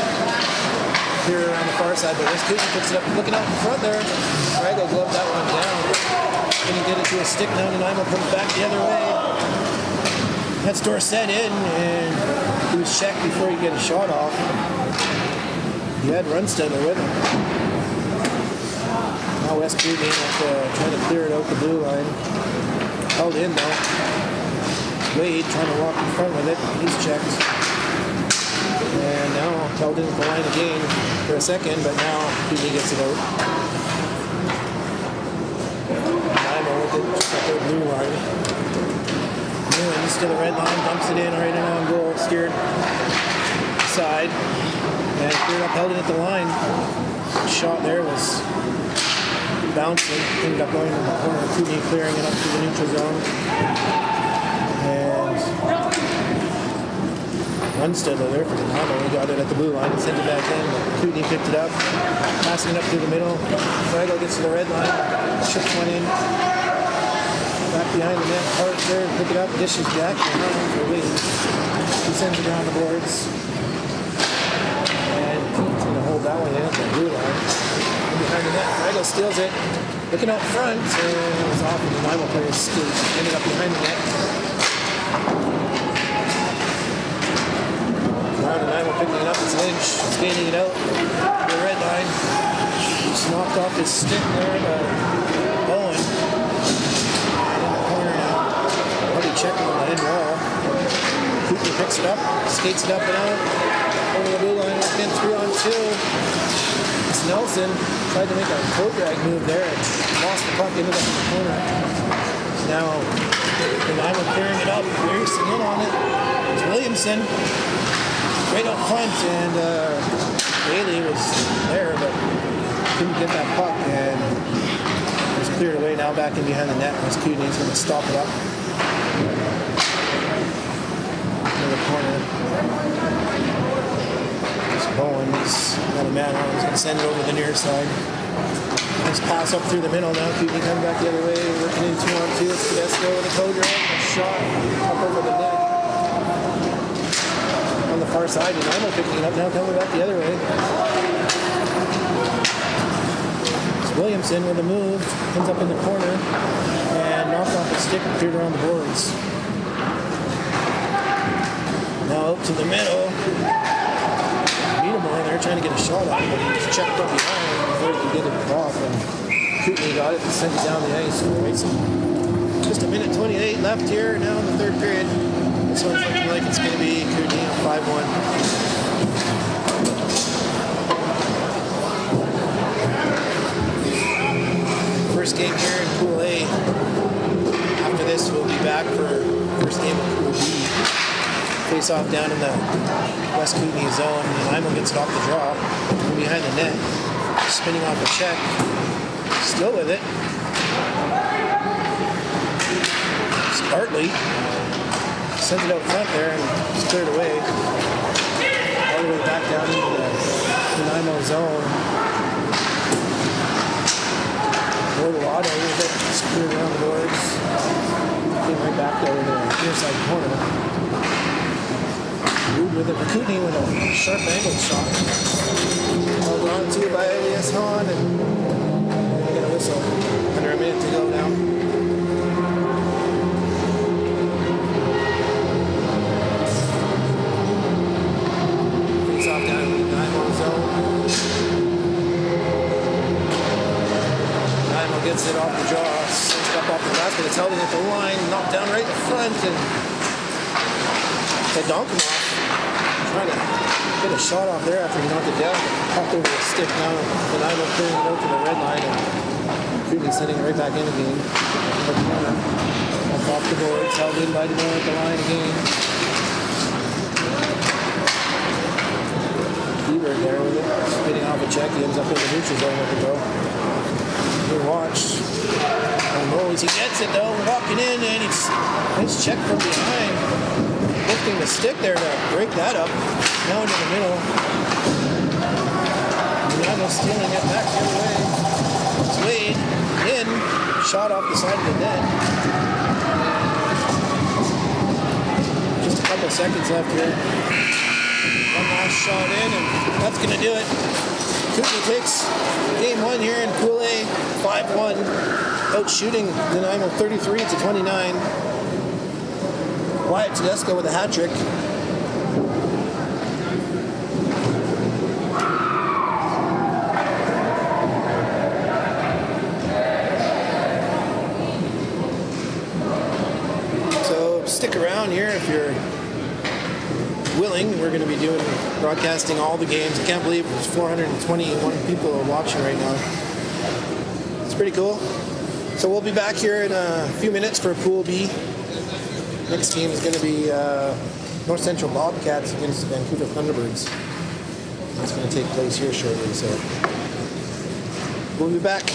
Speaker 1: Here around the far side, but West Kootenay picks it up, looking out in front there. Rago gloved that one down. Then he get it to a stick now. Nanaimo comes back the other way. That's Dorsett in, and he was checked before he get a shot off. He had Runstedler with him. Now West Kootenay trying to clear it out the blue line. Held in though. Wade trying to walk in front with it. He's checked. And now held in the line again for a second, but now Kootenay gets it out. Nanaimo with it just at their blue line. Newlands to the red line, dumps it in right in on goal, steered side. And cleared up, held it at the line. The shot there was bouncing, ended up going to the corner. Kootenay clearing it up to the neutral zone. And Runstedler there for Nanaimo. He got it at the blue line and sent it back in. Kootenay picked it up, passing it up through the middle. Frago gets to the red line, chips one in. Back behind the net, Hart there, pick it up, dishes back, and for Wade. He sends it around the boards. drilled that one in at the blue line. And behind the net, Rigo steals it. Looking out front, and it was off, and the Nanaimo player's skate ended up behind the net. Now Nanaimo picking it up, it's Lynch, skating it out to the red line. Just knocked off his stick there to Bowen. In the corner now. Probably checking on the end wall. Kootenay picks it up, skates it up and out. Over the blue line, working in 3-on-2. It's Nelson. Tried to make a toe drag move there and lost the puck, ended up in the corner. Now, Nanaimo carrying it up, racing in on it. It's Williamson. Right up front, and Bailey was there, but couldn't get that puck, and it was cleared away. Now back in behind the net. Kootenay is going to stop it up. In the corner. Bowen, he's got a man on. He's going to send it over the near side. Nice pass up through the middle now. Kootenay coming back the other way. Working in 2-on-2. It's Tedesco with a toe drag. A shot up over the net. On the far side, Nanaimo picking it up now, coming back the other way. It's Williamson with a move. Comes up in the corner. And knocked off the stick and cleared around the boards. Now out to the middle. They're trying to get a shot on him, but he was checked up behind before he could get it off, and Kootenay got it and sent it down the ice. Just a minute 28 left here now in the third period. This one's looking like it's going to be Kootenay 5-1. First game here in Pool A. After this, we'll be back for first game of Pool B. Face off down in the West Kootenay zone. Nanaimo gets it off the draw from behind the net. Spinning off a check. Still with it. It's Bartley. Sends it out front there and it's cleared away. All the way back down into the Nanaimo zone. Bordelado with it. It's cleared around the boards. Came right back there in the near side corner. With it, Kootenay with a sharp angle shot. Held on to by Elias Hahn, and we get a whistle. Under a minute to go now. Face off down in the Nanaimo zone. Nanaimo gets it off the draw, sends it up off the glass, but it's held in at the line, knocked down right in front, and they donk him off. Trying to get a shot off there after he knocked it down. Popped over the stick now. Nanaimo clearing it out to the red line, and Kootenay sending it right back in again. Off the boards, held in by DeMille at the line again. Bieber there with it, spitting off a check. He ends up in the neutral zone with it though. Good watch. He gets it though, walking in, and he's nice check from behind. Lifting the stick there to break that up. Now into the middle. Nanaimo stealing it back the other way. It's Wade in. Shot off the side of the net. Just a couple seconds left here. One last shot in, and that's going to do it. Kootenay takes game one here in Pool A, 5-1. Out shooting Nanaimo 33-29. Wyatt Tedesco with a hat trick. So stick around here if you're willing. We're going to be broadcasting all the games. I can't believe there's 421 people are watching right now. It's pretty cool. So we'll be back here in a few minutes for Pool B. Next team is going to be North Central Bobcats against the Vancouver Thunderbirds. That's going to take place here shortly, so we'll be back.